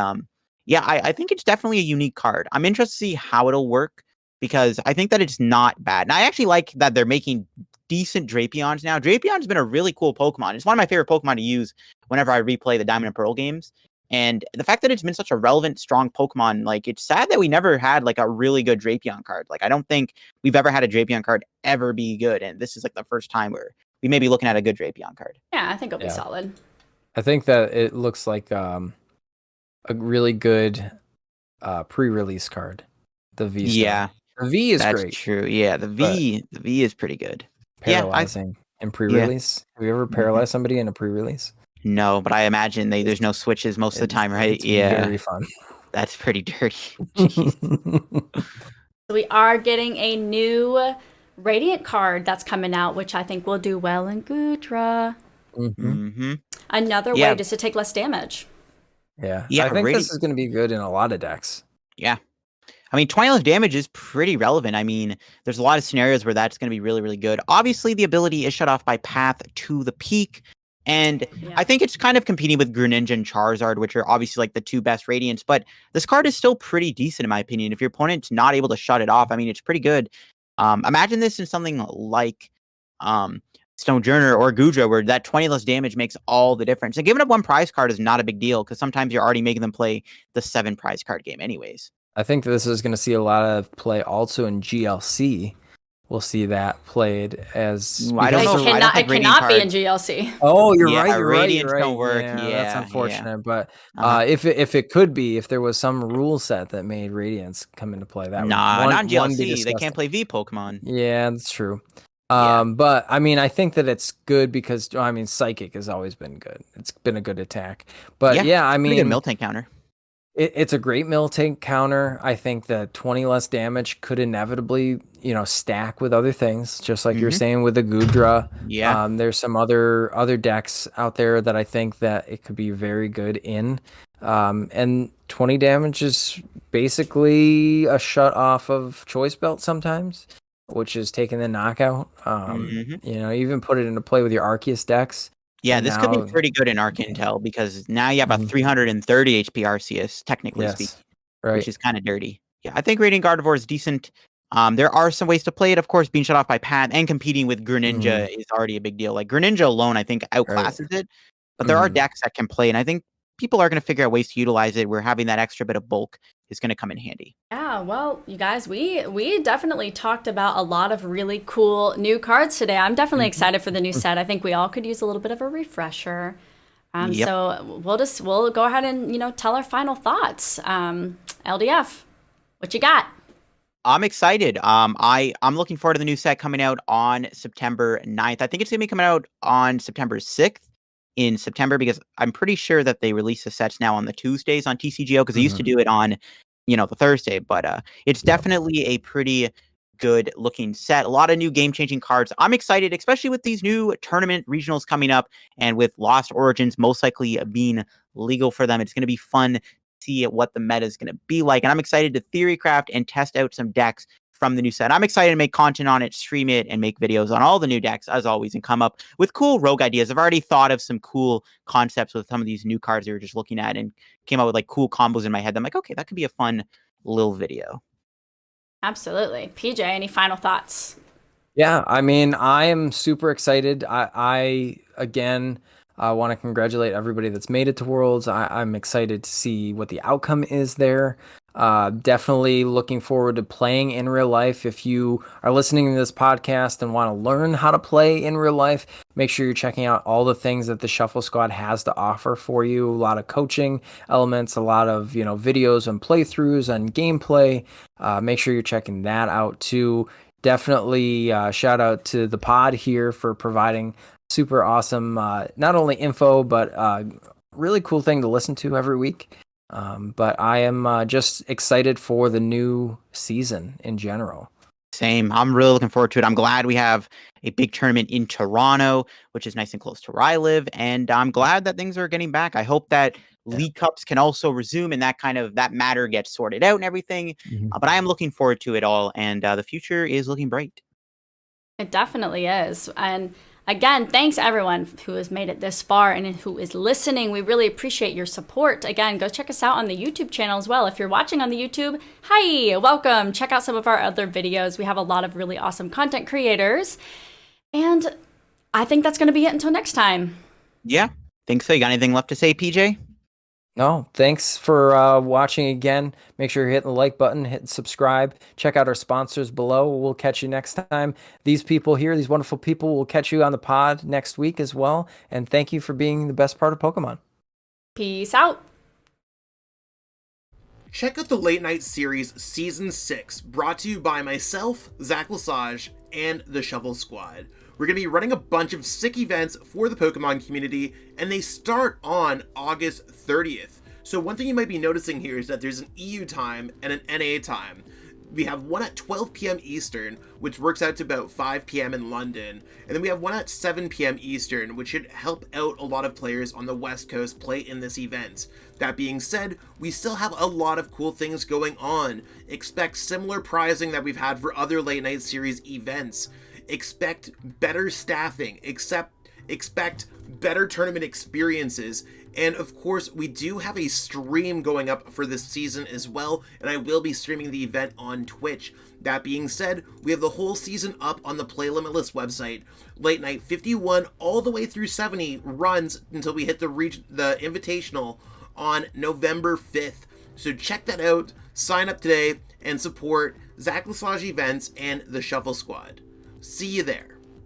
Yeah, I think it's definitely a unique card. I'm interested to see how it'll work because I think that it's not bad. And I actually like that they're making decent Drapions now. Drapion's been a really cool Pokemon. It's one of my favorite Pokemon to use whenever I replay the Diamond and Pearl games. And the fact that it's been such a relevant, strong Pokemon, like it's sad that we never had like a really good Drapion card. Like I don't think we've ever had a Drapion card ever be good. And this is like the first time where we may be looking at a good Drapion card. Yeah, I think it'll be solid. I think that it looks like a really good pre-release card. The V Star. Yeah. The V is That's great. true. Yeah, the V is pretty good. Paralyzing in pre-release. Have you ever paralyzed somebody in a pre-release? No, but I imagine there's no switches most of the time, right? It's very fun. That's pretty dirty. So we are getting a new Radiant card that's coming out, which I think will do well in Goodra. Another way just to take less damage. Yeah, I think this is going to be good in a lot of decks. Yeah. I mean, 20 less damage is pretty relevant. I mean, there's a lot of scenarios where that's going to be really, really good. Obviously, the ability is shut off by Path to the Peak. And I think it's kind of competing with Greninja and Charizard, which are obviously like the two best Radiants. But this card is still pretty decent, in my opinion. If your opponent's not able to shut it off, I mean, it's pretty good. Imagine this in something like Stonejourner or Goodra, where that 20 less damage makes all the difference. And giving up one prize card is not a big deal because sometimes you're already making them play the 7 prize card game anyways. I think this is going to see a lot of play also in GLC. We'll see that played as. I don't know. It cannot be in GLC. Oh, you're right. You're Radiants right. don't work. Yeah, that's unfortunate. Yeah. But if it could be, if there was some rule set that made Radiants come into play, that not in GLC. They can't play V Pokemon. Yeah, that's true. But I mean, I think that it's good because I mean, Psychic has always been good. It's been a good attack. But I mean, pretty good Miltank counter. It's a great Miltank counter. I think that 20 less damage could inevitably, stack with other things, just like you're saying with the Goodra. Yeah. There's some other decks out there that I think that it could be very good in. And 20 damage is basically a shut off of Choice Belt sometimes, which is taking the knockout. You even put it into play with your Arceus decks. Yeah, this could be pretty good in Arc Intel because now you have a 330 HP Arceus, technically speaking, which is kind of dirty. Yeah, I think Radiant Gardevoir is decent. There are some ways to play it. Of course, being shut off by Path and competing with Greninja is already a big deal. Like Greninja alone, I think outclasses it, but there are decks that can play, and I think people are going to figure out ways to utilize it where having that extra bit of bulk is going to come in handy. Yeah, well, you guys, we definitely talked about a lot of really cool new cards today. I'm definitely excited for the new set. I think we all could use a little bit of a refresher. So we'll go ahead and tell our final thoughts. LDF, what you got? I'm excited. I'm looking forward to the new set coming out on September 9th. I think it's going to be coming out on September 6th. In September, because I'm pretty sure that they release the sets now on the Tuesdays on TCGO because they used to do it on, the Thursday. But it's definitely a pretty good looking set. A lot of new game changing cards. I'm excited, especially with these new tournament regionals coming up and with Lost Origins most likely being legal for them. It's going to be fun to see what the meta is going to be like. And I'm excited to theory craft and test out some decks from the new set. I'm excited to make content on it, stream it, and make videos on all the new decks, as always, and come up with cool rogue ideas. I've already thought of some cool concepts with some of these new cards we were just looking at and came up with like cool combos in my head. I'm like, okay, that could be a fun little video. Absolutely. PJ, any final thoughts? Yeah, I mean, I am super excited. I again, want to congratulate everybody that's made it to Worlds. I'm excited to see what the outcome is there. Definitely looking forward to playing in real life. If you are listening to this podcast and want to learn how to play in real life, make sure you're checking out all the things that the Shuffle Squad has to offer for you. A lot of coaching elements, a lot of, videos and playthroughs and gameplay. Make sure you're checking that out too. Definitely shout out to the pod here for providing super awesome, not only info, but really cool thing to listen to every week. But I am just excited for the new season in general. Same. I'm really looking forward to it. I'm glad we have a big tournament in Toronto, which is nice and close to where I live. And I'm glad that things are getting back. I hope that League Cups can also resume and that matter gets sorted out and everything. But I am looking forward to it all. And the future is looking bright. It definitely is. And Again, thanks everyone who has made it this far and who is listening. We really appreciate your support. Again, go check us out on the YouTube channel as well. If you're watching on the YouTube, hi, welcome. Check out some of our other videos. We have a lot of really awesome content creators. And I think that's going to be it until next time. Yeah, think so. You got anything left to say, PJ? No, thanks for watching again. Make sure you're hitting the like button, hit subscribe. Check out our sponsors below. We'll catch you next time. These people here, these wonderful people, will catch you on the pod next week as well. And thank you for being the best part of Pokemon. Peace out. Check out the Late Night Series Season 6, brought to you by myself, Zach Lesage, and the Shovel Squad. We're going to be running a bunch of sick events for the Pokemon community, and they start on August 30th. So one thing you might be noticing here is that there's an EU time and an NA time. We have one at 12 p.m. Eastern, which works out to about 5 p.m. in London, and then we have one at 7 p.m. Eastern, which should help out a lot of players on the West Coast play in this event. That being said, we still have a lot of cool things going on. Expect similar prizing that we've had for other Late Night Series events. Expect better staffing, expect better tournament experiences, and of course we do have a stream going up for this season as well, and I will be streaming the event on Twitch. That being said, we have the whole season up on the Play Limitless website. Late Night 51 all the way through 70 runs until we hit the Invitational on November 5th. So check that out, sign up today, and support Zach Lesage Events and the Shuffle Squad. See you there.